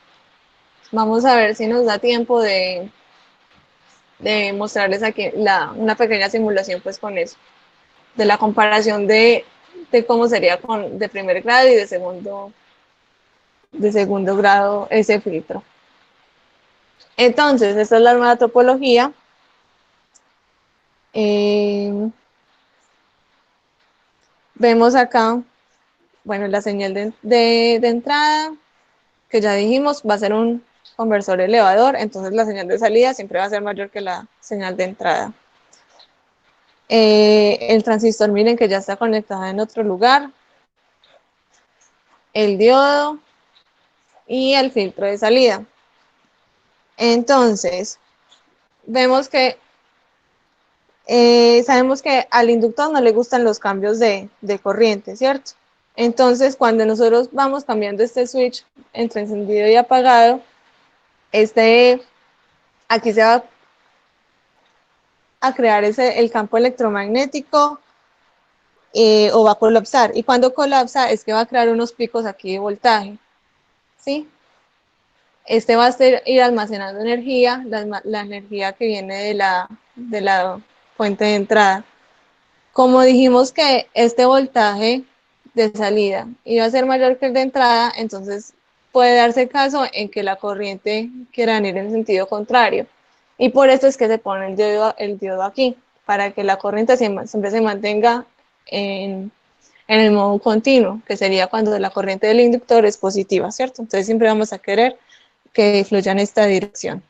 Vamos a ver si nos da tiempo de mostrarles aquí una pequeña simulación pues con eso, de la comparación de cómo sería de primer grado y de segundo grado ese filtro. Entonces, esta es la nueva topología. Vemos acá, bueno, la señal de entrada, que ya dijimos, va a ser un conversor elevador, entonces la señal de salida siempre va a ser mayor que la señal de entrada. El transistor, miren que ya está conectado en otro lugar. El diodo y el filtro de salida. Entonces, vemos que sabemos que al inductor no le gustan los cambios de corriente, ¿cierto? Entonces, cuando nosotros vamos cambiando este switch entre encendido y apagado, aquí se va a crear el campo electromagnético o va a colapsar. Y cuando colapsa es que va a crear unos picos aquí de voltaje, ¿sí? Este va a ir almacenando energía, la energía que viene de la fuente de entrada. Como dijimos que este voltaje de salida iba a ser mayor que el de entrada, entonces puede darse caso en que la corriente quiera ir en sentido contrario. Y por eso es que se pone el diodo aquí, para que la corriente siempre se mantenga en el modo continuo, que sería cuando la corriente del inductor es positiva, ¿cierto? Entonces siempre vamos a querer que fluya en esta dirección.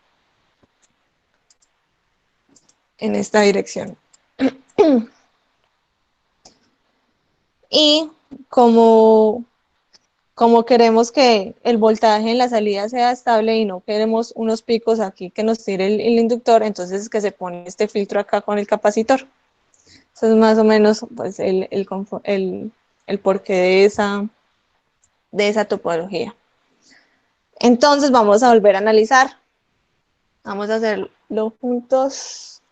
En esta dirección. Y como queremos que el voltaje en la salida sea estable y no queremos unos picos aquí que nos tire el inductor, entonces es que se pone este filtro acá con el capacitor. Eso es más o menos pues, el porqué de esa topología. Entonces vamos a volver a analizar. Vamos a hacerlo juntos.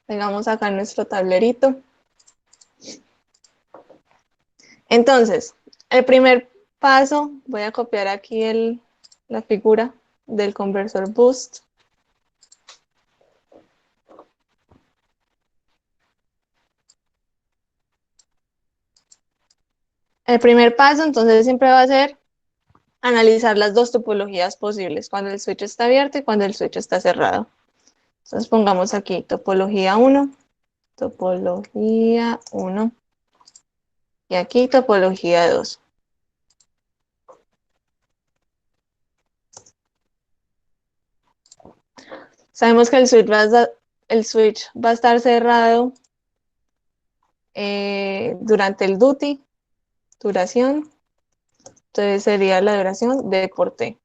Tengamos acá nuestro tablerito. Entonces, el primer paso, voy a copiar aquí la figura del conversor boost. El primer paso, entonces, siempre va a ser analizar las dos topologías posibles, cuando el switch está abierto y cuando el switch está cerrado. Entonces, pongamos aquí topología 1, topología 1, y aquí topología 2. Sabemos que el switch va a estar cerrado durante el duty, duración. Entonces sería la duración D por T.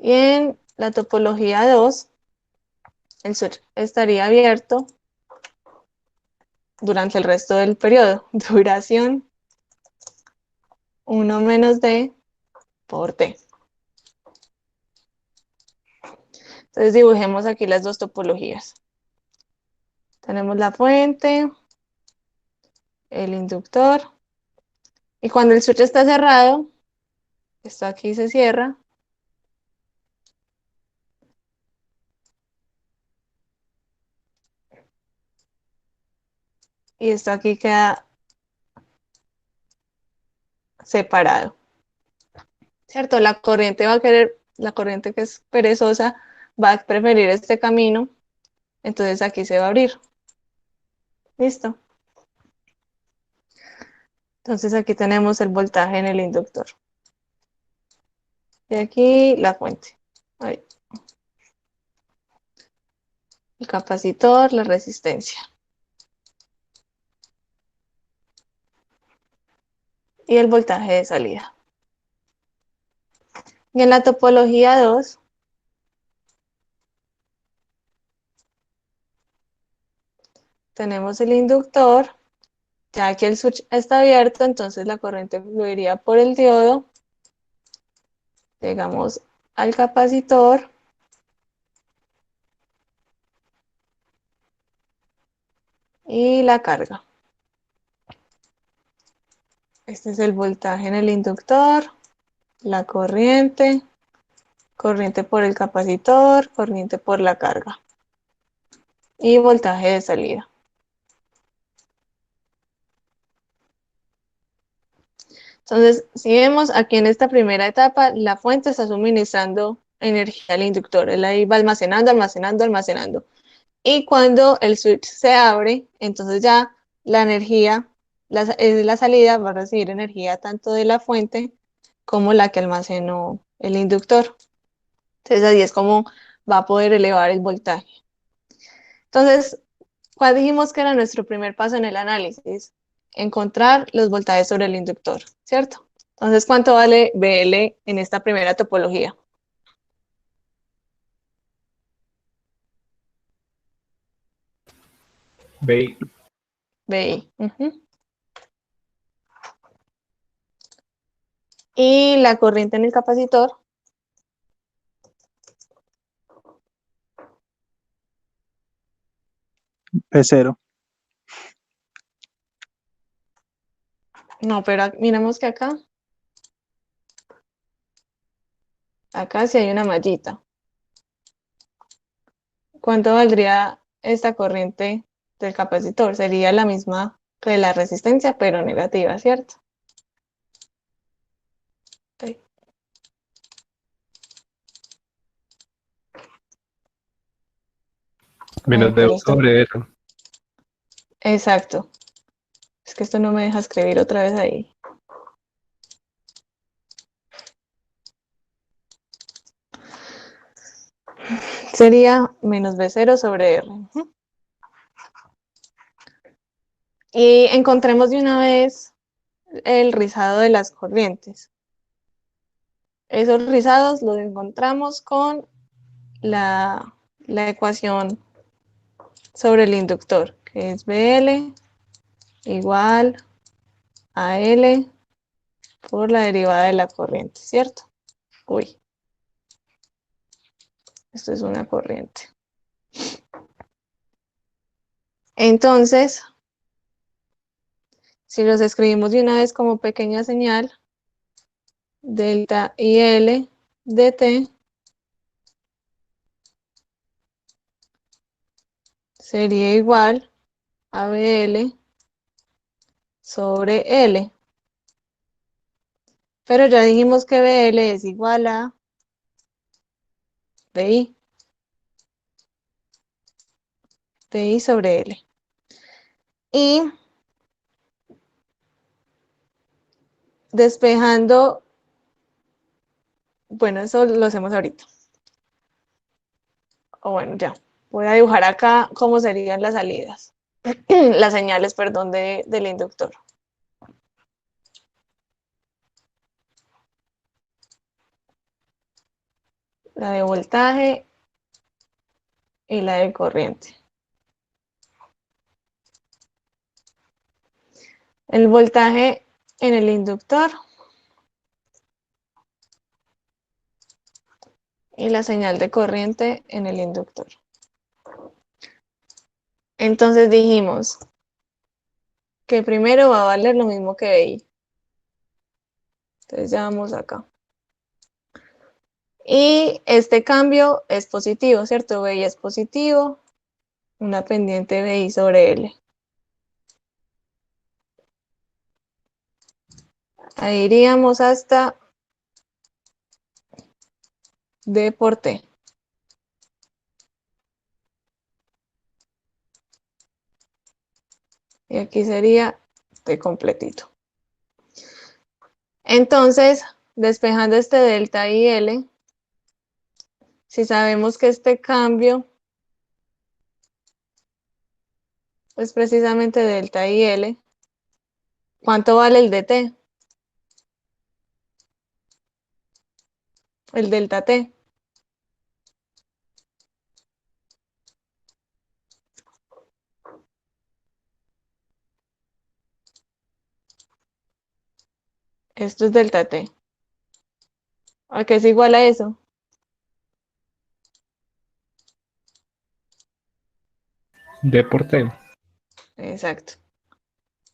Y en la topología 2, el switch estaría abierto durante el resto del periodo. Duración 1 menos D por T. Entonces dibujemos aquí las dos topologías. Tenemos la fuente, el inductor, y cuando el switch está cerrado, esto aquí se cierra, y esto aquí queda separado, ¿cierto? La corriente va a querer, la corriente que es perezosa va a preferir este camino, entonces aquí se va a abrir. ¿Listo? Entonces aquí tenemos el voltaje en el inductor. Y aquí la fuente. Ahí. El capacitor, la resistencia. Y el voltaje de salida. Y en la topología 2, tenemos el inductor. Ya que el switch está abierto, entonces la corriente fluiría por el diodo. Llegamos al capacitor. Y la carga. Este es el voltaje en el inductor, la corriente, corriente por el capacitor, corriente por la carga y voltaje de salida. Entonces, si vemos aquí en esta primera etapa, la fuente está suministrando energía al inductor. Él ahí va almacenando, almacenando, almacenando. Y cuando el switch se abre, entonces ya la energía, la salida va a recibir energía tanto de la fuente como la que almacenó el inductor. Entonces así es como va a poder elevar el voltaje. Entonces, ¿cuál dijimos que era nuestro primer paso en el análisis? Encontrar los voltajes sobre el inductor, ¿cierto? Entonces, ¿cuánto vale BL en esta primera topología? BI. BI. Y la corriente en el capacitor. P0. No, pero miramos que acá sí hay una mallita. ¿Cuánto valdría esta corriente del capacitor? Sería la misma que la resistencia, pero negativa, ¿cierto? Okay. Menos Pero D sobre R. exacto. Es que esto no me deja escribir otra vez ahí. Sería menos B0 sobre R. Y encontremos de una vez el rizado de las corrientes. Esos rizados los encontramos con la ecuación sobre el inductor, que es BL igual a L por la derivada de la corriente, ¿cierto? Uy, esto es una corriente. Entonces, si los escribimos de una vez como pequeña señal, delta IL de T sería igual a BL sobre L. Pero ya dijimos que BL es igual a BI. BI sobre L. Y despejando, bueno, eso lo hacemos ahorita. O bueno, ya. Voy a dibujar acá cómo serían las salidas. Las señales, perdón, del inductor. la de voltaje y la de corriente. El voltaje en el inductor y la señal de corriente en el inductor. Entonces dijimos que primero va a valer lo mismo que VI. Entonces ya vamos acá. Y este cambio es positivo, ¿cierto? VI es positivo, una pendiente VI sobre L. Ahí iríamos hasta D por T. Y aquí sería T completito. Entonces, despejando este delta y L, si sabemos que este cambio es precisamente delta y L, ¿cuánto vale el dt? El delta T. Esto es delta T. ¿A qué es igual a eso? D por T. Exacto.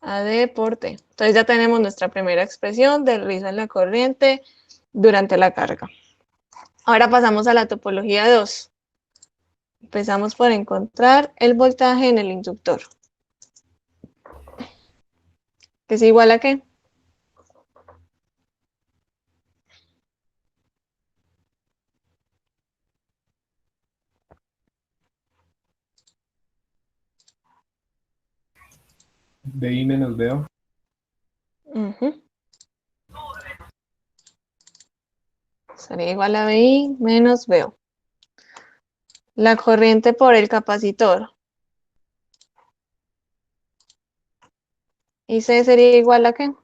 A D por T. Entonces ya tenemos nuestra primera expresión del rizo en la corriente durante la carga. Ahora pasamos a la topología 2. Empezamos por encontrar el voltaje en el inductor. ¿Que es igual a qué? VI menos VO. Ujú. Sería igual a VI menos VO. La corriente por el capacitor. ¿Y C sería igual a qué?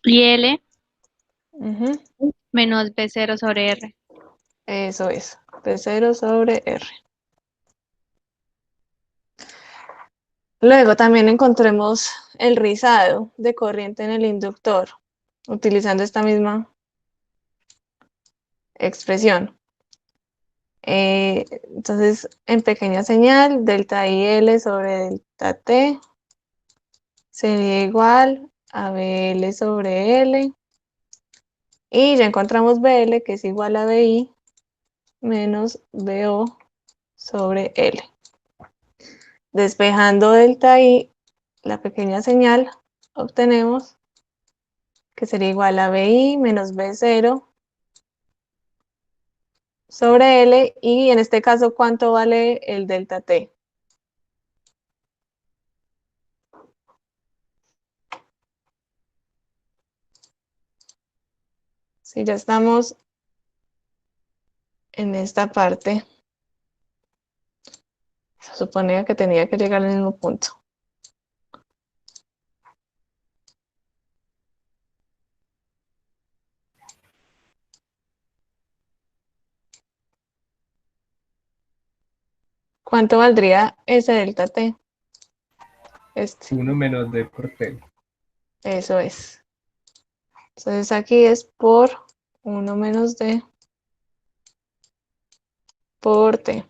Y L Ujú. menos B0 sobre R. Eso es. P0 sobre R. Luego también encontremos el rizado de corriente en el inductor, utilizando esta misma expresión. Entonces, en pequeña señal, delta IL sobre delta T sería igual a BL sobre L. Y ya encontramos BL, que es igual a BI menos BO sobre L. Despejando delta I, la pequeña señal, obtenemos que sería igual a BI menos B0 sobre L, y en este caso, ¿cuánto vale el delta T? Si ya estamos en esta parte, se suponía que tenía que llegar al mismo punto. ¿Cuánto valdría ese delta T? Este, 1 menos D por T. eso es. Entonces aquí es por 1 menos D por T.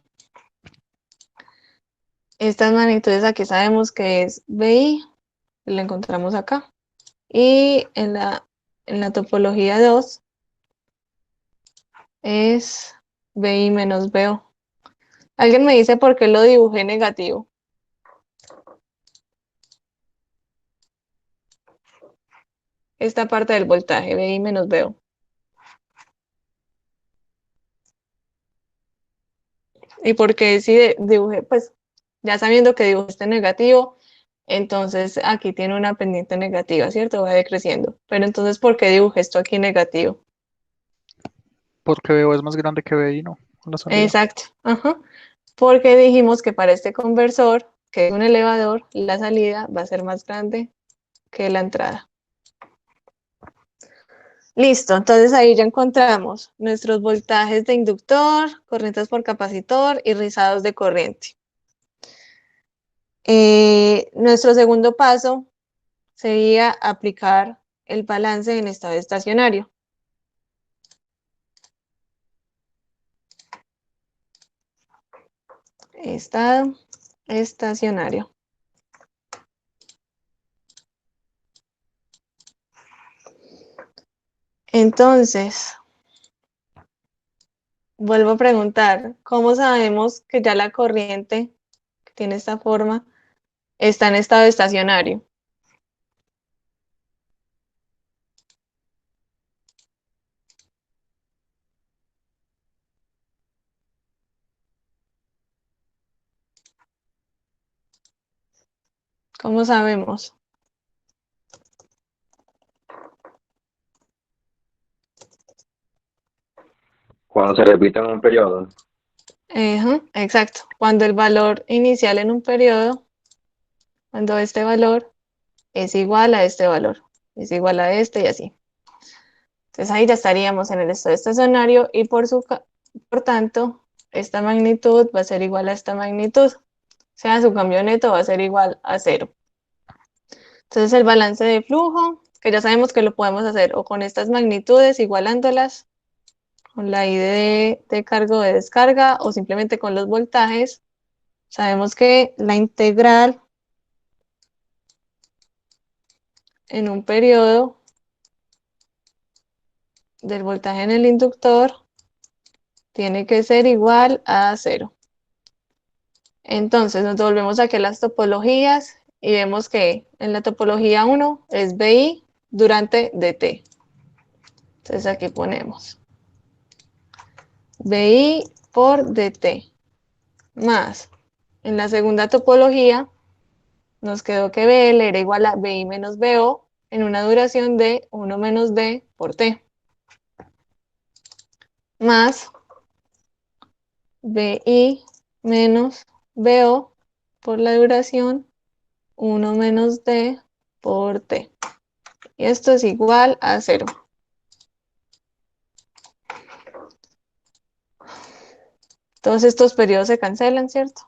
Estas magnitudes aquí sabemos que es BI, la encontramos acá. Y en la topología 2 es BI menos BO. ¿Alguien me dice por qué lo dibujé negativo? Esta parte del voltaje, BI menos BO. ¿Y por qué si dibujé? Pues ya sabiendo que dibujé este negativo, entonces aquí tiene una pendiente negativa, ¿cierto? Va decreciendo. Pero entonces, ¿por qué dibujé esto aquí negativo? Porque BO es más grande que BI, ¿no? La salida. Exacto. Ajá. Porque dijimos que para este conversor que es un elevador, la salida va a ser más grande que la entrada. Listo, entonces ahí ya encontramos nuestros voltajes de inductor, corrientes por capacitor y rizados de corriente. Nuestro segundo paso sería aplicar el balance en estado estacionario. Estado estacionario. Entonces, vuelvo a preguntar, ¿cómo sabemos que ya la corriente que tiene esta forma está en estado estacionario? ¿Cómo sabemos? Cuando se repite en un periodo, Ajá, exacto. Cuando el valor inicial en un periodo, cuando este valor es igual a este valor, es igual a este y así. Entonces ahí ya estaríamos en el estado estacionario y por tanto, esta magnitud va a ser igual a esta magnitud. O sea, su cambio neto va a ser igual a 0. Entonces el balance de flujo, que ya sabemos que lo podemos hacer o con estas magnitudes igualándolas, con la I de cargo de descarga o simplemente con los voltajes, sabemos que la integral en un periodo del voltaje en el inductor tiene que ser igual a 0. Entonces nos devolvemos aquí a las topologías y vemos que en la topología 1 es BI durante DT. Entonces aquí ponemos BI por DT más. En la segunda topología nos quedó que BL era igual a BI menos BO en una duración de 1 menos D por T. Más BI menos BO por la duración 1 menos D por T. Y esto es igual a 0. Todos estos periodos se cancelan, ¿cierto?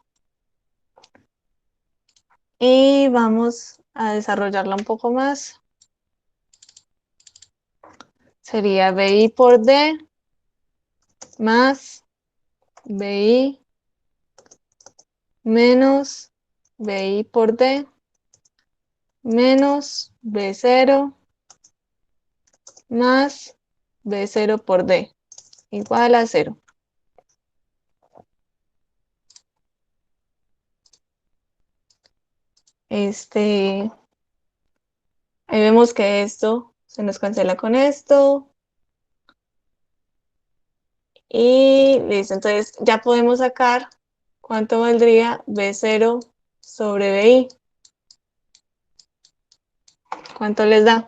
Y vamos a desarrollarla un poco más. Sería BI por D más BI menos BI por D menos B0 más B0 por D igual a 0. Ahí vemos que esto se nos cancela con esto. Y listo, entonces ya podemos sacar cuánto valdría B0 sobre BI. ¿Cuánto les da?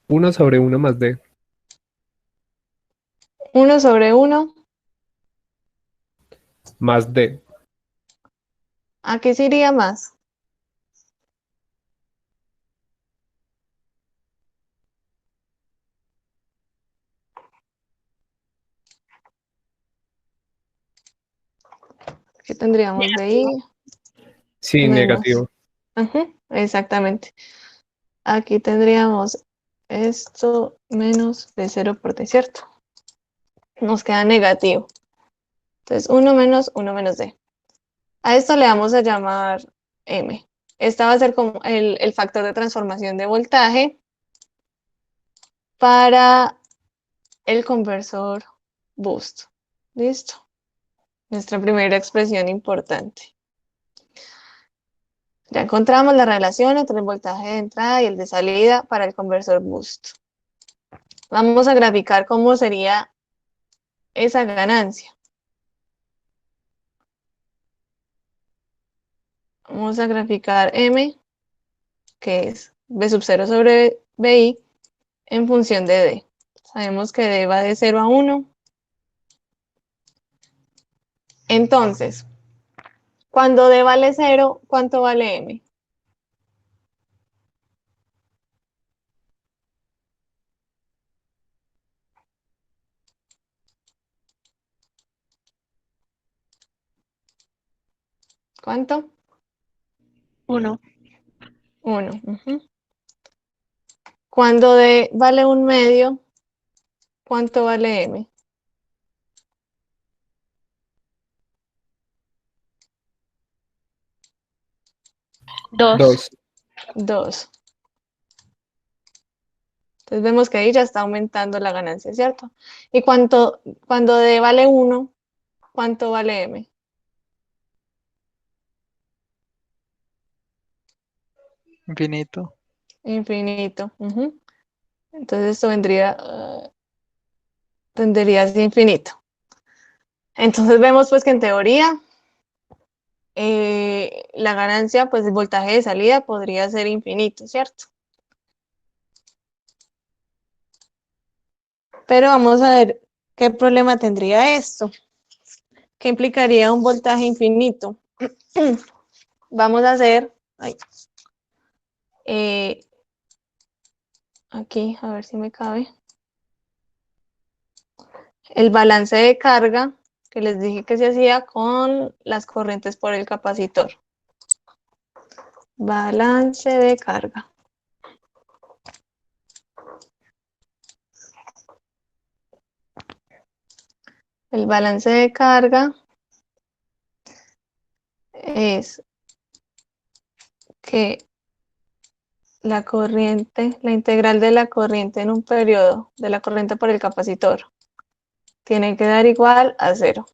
Uno sobre uno más D. 1 sobre 1. Más D. ¿A qué se iría más? Aquí tendríamos BI Sí, menos. negativo. Ajá, exactamente. Aquí tendríamos esto menos B0 por D, ¿cierto? Nos queda negativo. Entonces 1 menos D. A esto le vamos a llamar M. Esta va a ser como el factor de transformación de voltaje para el conversor boost. ¿Listo? Nuestra primera expresión importante. Ya encontramos la relación entre el voltaje de entrada y el de salida para el conversor boost. Vamos a graficar cómo sería esa ganancia. Vamos a graficar M, que es B sub 0 sobre BI, en función de D. Sabemos que D va de 0 a 1. Entonces, cuando D vale 0, ¿cuánto vale M? ¿Cuánto? 1. 1. Cuando D vale 1/2, ¿cuánto vale M? 2. 2. 2. Entonces vemos que ahí ya está aumentando la ganancia, ¿cierto? Y cuando D vale 1, ¿cuánto vale M? Infinito. Infinito. Entonces esto tendería a ser infinito. Entonces vemos pues que en teoría la ganancia, pues el voltaje de salida podría ser infinito, ¿cierto? Pero vamos a ver qué problema tendría esto. ¿Qué implicaría un voltaje infinito? Vamos a hacer, aquí, a ver si me cabe, el balance de carga que les dije que se hacía con las corrientes por el capacitor. Balance de carga. El balance de carga es que la corriente, la integral de la corriente en un periodo de la corriente por el capacitor tiene que dar igual a 0.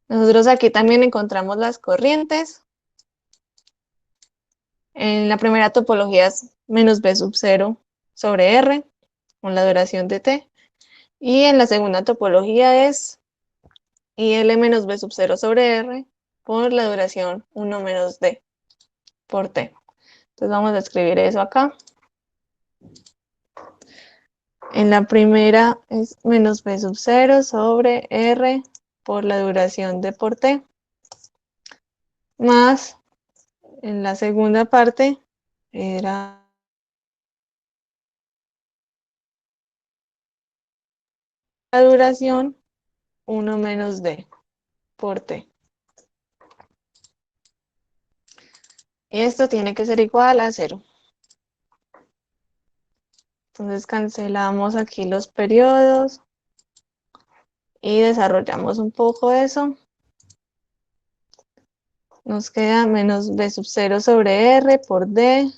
Nosotros aquí también encontramos las corrientes. En la primera topología es menos B sub 0 sobre R con la duración de T. Y en la segunda topología es IL menos B sub 0 sobre R por la duración 1 menos D por T. Entonces vamos a escribir eso acá. En la primera es menos B sub 0 sobre R por la duración de por T, más en la segunda parte era la duración 1 menos D por T. Y esto tiene que ser igual a 0. Entonces cancelamos aquí los periodos y desarrollamos un poco eso. Nos queda menos B sub 0 sobre R por D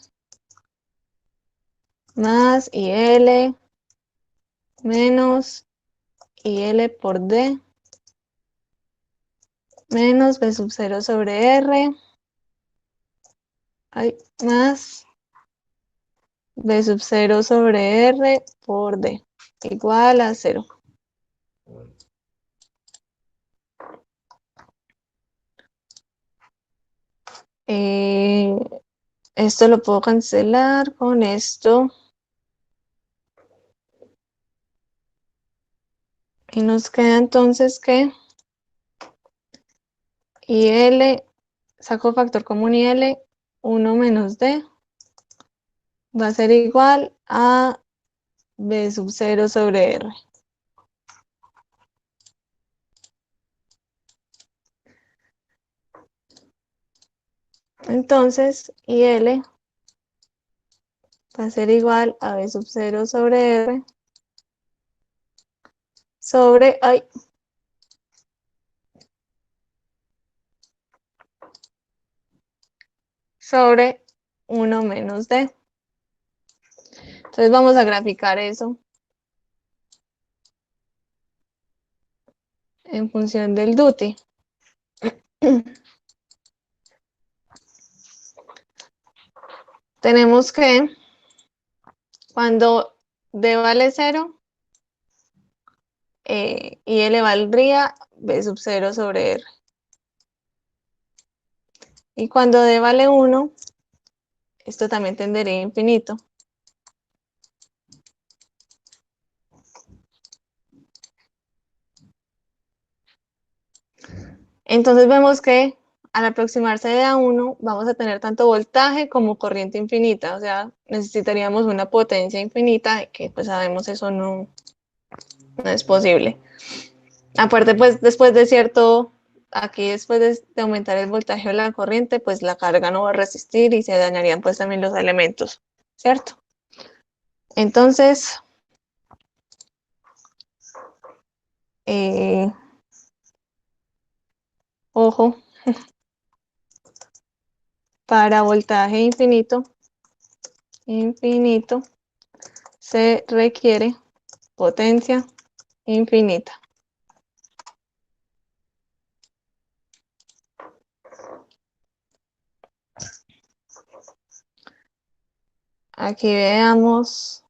más IL menos IL por D menos B sub 0 sobre R más B sub 0 sobre R por D igual a 0. Esto lo puedo cancelar con esto. Y nos queda entonces que IL, saco factor común IL, 1 menos D, va a ser igual a B sub 0 sobre R. Entonces, IL va a ser igual a B sub 0 sobre R sobre, sobre 1 menos D. Entonces vamos a graficar eso en función del duty. Tenemos que cuando D vale 0, IL valdría B sub 0 sobre R. Y cuando D vale 1, esto también tendería a infinito. Entonces vemos que al aproximarse de A1 vamos a tener tanto voltaje como corriente infinita, o sea, necesitaríamos una potencia infinita, que pues sabemos eso no es posible. Aparte, pues después de cierto, aquí después de aumentar el voltaje o la corriente, pues la carga no va a resistir y se dañarían pues también los elementos, ¿cierto? Entonces, ojo, para voltaje infinito, se requiere potencia infinita. Aquí veamos.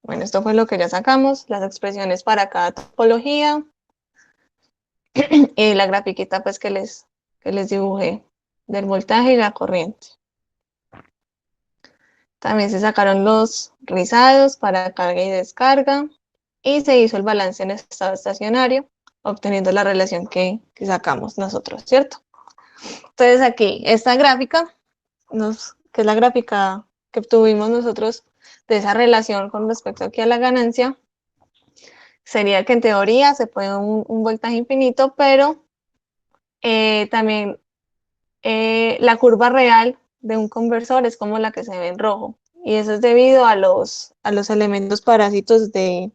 Bueno, esto fue lo que ya sacamos, las expresiones para cada topología y la grafiquita pues que les dibujé del voltaje y la corriente. También se sacaron los rizados para carga y descarga y se hizo el balance en estado estacionario, obteniendo la relación que sacamos nosotros, ¿cierto? Entonces aquí, esta gráfica, que es la gráfica que obtuvimos nosotros de esa relación con respecto aquí a la ganancia, sería que en teoría se puede un voltaje infinito, pero también la curva real de un conversor es como la que se ve en rojo. Y eso es debido a los elementos parásitos del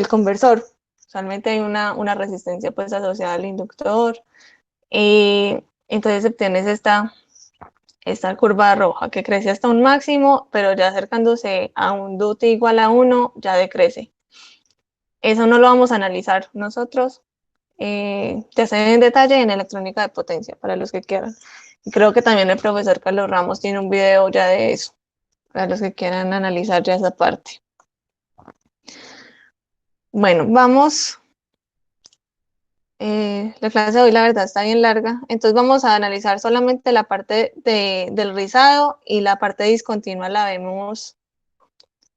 conversor. Usualmente hay una resistencia pues asociada al inductor. Entonces obtienes esta curva roja que crece hasta un máximo, pero ya acercándose a un DUT igual a 1, ya decrece. Eso no lo vamos a analizar nosotros. Ya sé en detalle en electrónica de potencia, para los que quieran. Y creo que también el profesor Carlos Ramos tiene un video ya de eso, para los que quieran analizar ya esa parte. Bueno, vamos. La clase de hoy la verdad está bien larga, entonces vamos a analizar solamente la parte del rizado y la parte discontinua la vemos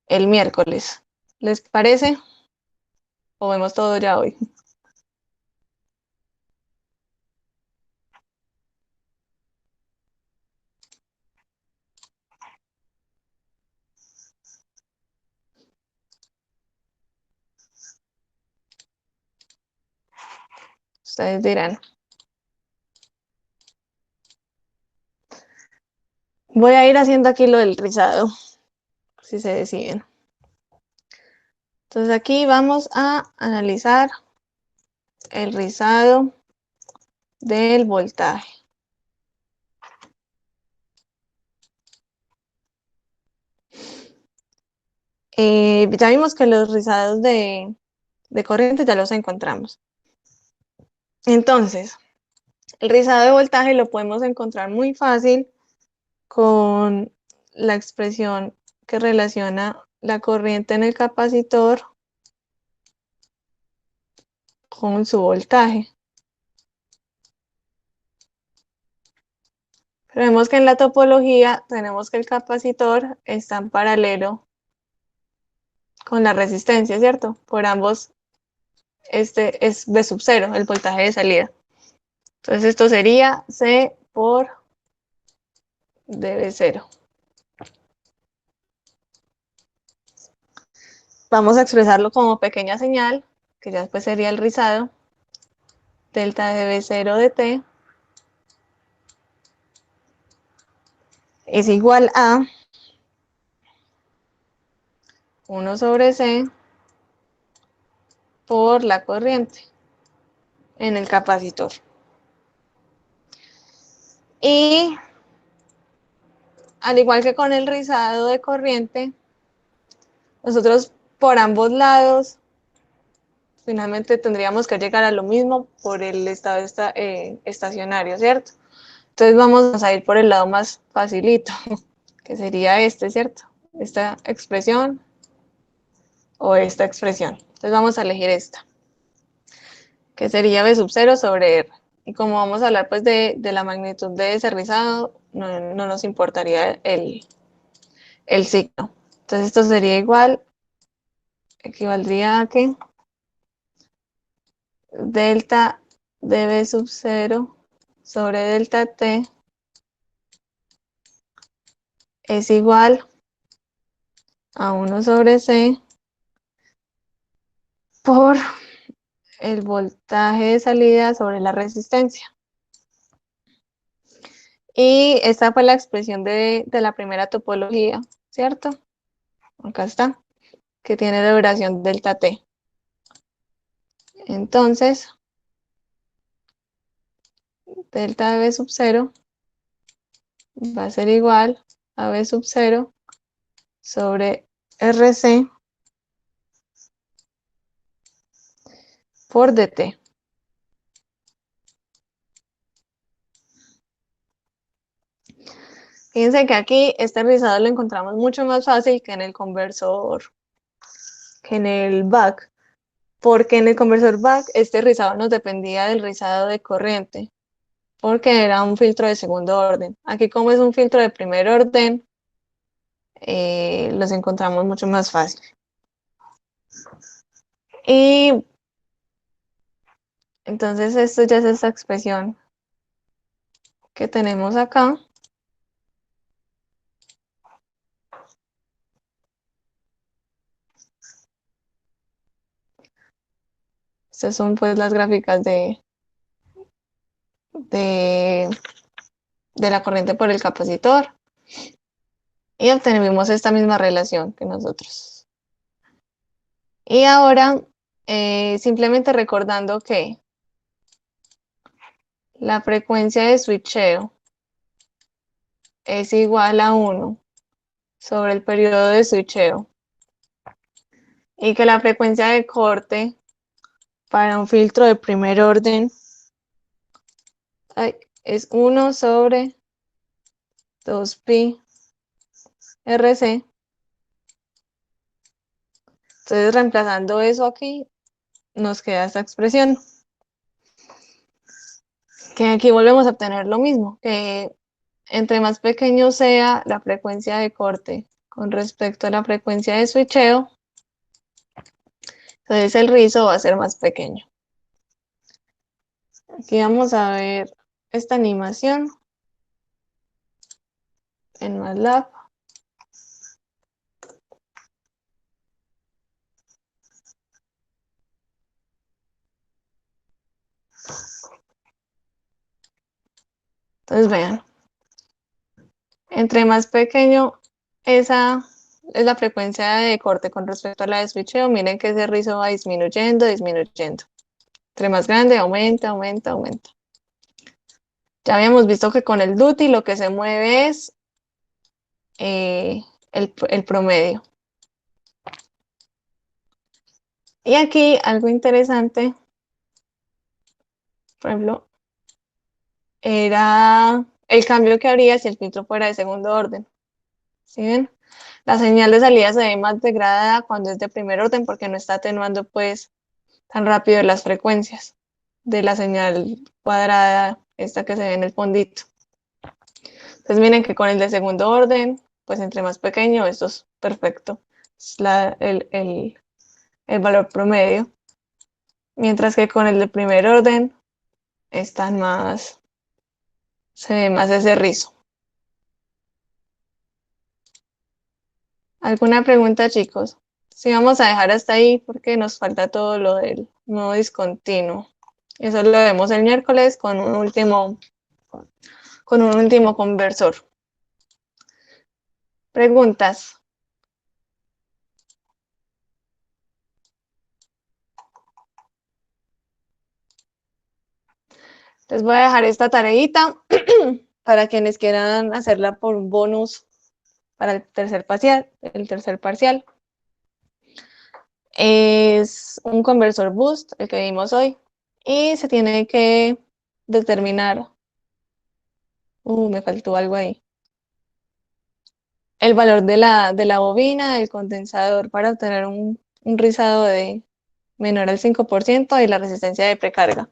el miércoles. ¿Les parece? ¿O vemos todo ya hoy? Ustedes dirán. Voy a ir haciendo aquí lo del rizado, si se deciden. Entonces aquí vamos a analizar el rizado del voltaje. Ya vimos que los rizados de corriente ya los encontramos. Entonces, el rizado de voltaje lo podemos encontrar muy fácil con la expresión que relaciona la corriente en el capacitor con su voltaje. Pero vemos que en la topología tenemos que el capacitor está en paralelo con la resistencia, ¿cierto? Por ambos, este es V sub 0, el voltaje de salida. Entonces esto sería C por dV0. Vamos a expresarlo como pequeña señal, que ya después sería el rizado, delta dV0 de T es igual a 1 sobre C por la corriente en el capacitor. Y al igual que con el rizado de corriente, nosotros por ambos lados finalmente tendríamos que llegar a lo mismo por el estado estacionario, ¿cierto? Entonces vamos a ir por el lado más facilito, que sería este, ¿cierto? Esta expresión o esta expresión. Entonces vamos a elegir esta, que sería B sub 0 sobre R. Y como vamos a hablar pues de la magnitud de ese rizado, no nos importaría el signo. Entonces esto sería igual, equivaldría a que delta de B sub 0 sobre delta T es igual a 1 sobre C por el voltaje de salida sobre la resistencia. Y esta fue la expresión de la primera topología, ¿cierto? Acá está, que tiene la duración delta T. Entonces, delta de B sub 0 va a ser igual a B sub 0 sobre RC por DT. Fíjense que aquí este rizado lo encontramos mucho más fácil que en el conversor, que en el back, porque en el conversor back este rizado nos dependía del rizado de corriente, porque era un filtro de segundo orden. Aquí como es un filtro de primer orden, los encontramos mucho más fácil. Y entonces esto ya es esta expresión que tenemos acá. Estas son pues las gráficas de la corriente por el capacitor. Y obtenemos esta misma relación que nosotros. Y ahora, simplemente recordando que la frecuencia de switcheo es igual a 1 sobre el periodo de switcheo. Y que la frecuencia de corte para un filtro de primer orden es 1 sobre 2pi RC. Entonces, reemplazando eso aquí, nos queda esta expresión. Que aquí volvemos a obtener lo mismo, que entre más pequeño sea la frecuencia de corte con respecto a la frecuencia de switcheo, entonces el rizo va a ser más pequeño. Aquí vamos a ver esta animación en MATLAB. Entonces vean, entre más pequeño esa es la frecuencia de corte con respecto a la de switcheo, miren que ese rizo va disminuyendo, disminuyendo. Entre más grande, aumenta, aumenta, aumenta. Ya habíamos visto que con el duty lo que se mueve es el promedio. Y aquí algo interesante, por ejemplo, era el cambio que habría si el filtro fuera de segundo orden. ¿Sí ven? La señal de salida se ve más degradada cuando es de primer orden porque no está atenuando pues tan rápido las frecuencias de la señal cuadrada, esta que se ve en el fondito. Entonces miren que con el de segundo orden, pues entre más pequeño, esto es perfecto. Es el valor promedio. Mientras que con el de primer orden, están más, se ve más ese rizo. ¿Alguna pregunta, chicos? Sí, vamos a dejar hasta ahí porque nos falta todo lo del nuevo discontinuo. Eso lo vemos el miércoles con un último conversor. ¿Preguntas? Les voy a dejar esta tareita para quienes quieran hacerla por un bonus para el tercer parcial. Es un conversor boost, el que vimos hoy, y se tiene que determinar, me faltó algo ahí, el valor de la bobina, del condensador para obtener un rizado de menor al 5% y la resistencia de precarga.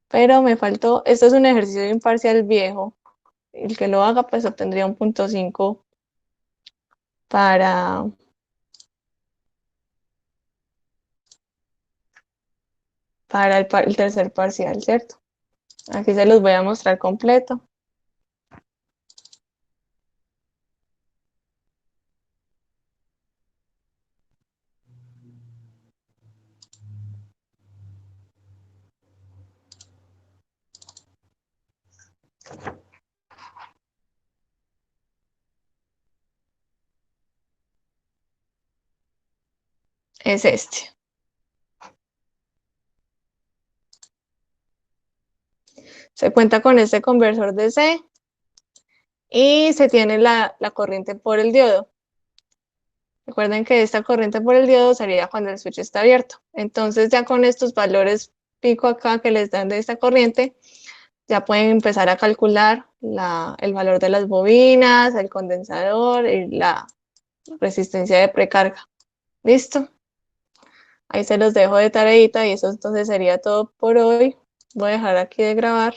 Pero me faltó, esto es un ejercicio de imparcial viejo. El que lo haga pues obtendría un 0.5 para el tercer parcial, ¿cierto? Aquí se los voy a mostrar completo. Es este. Se cuenta con este conversor DC y se tiene la corriente por el diodo. Recuerden que esta corriente por el diodo sería cuando el switch está abierto. Entonces ya con estos valores pico acá que les dan de esta corriente, ya pueden empezar a calcular el valor de las bobinas, el condensador y la resistencia de precarga. ¿Listo? Ahí se los dejo de tareita y eso entonces sería todo por hoy. Voy a dejar aquí de grabar.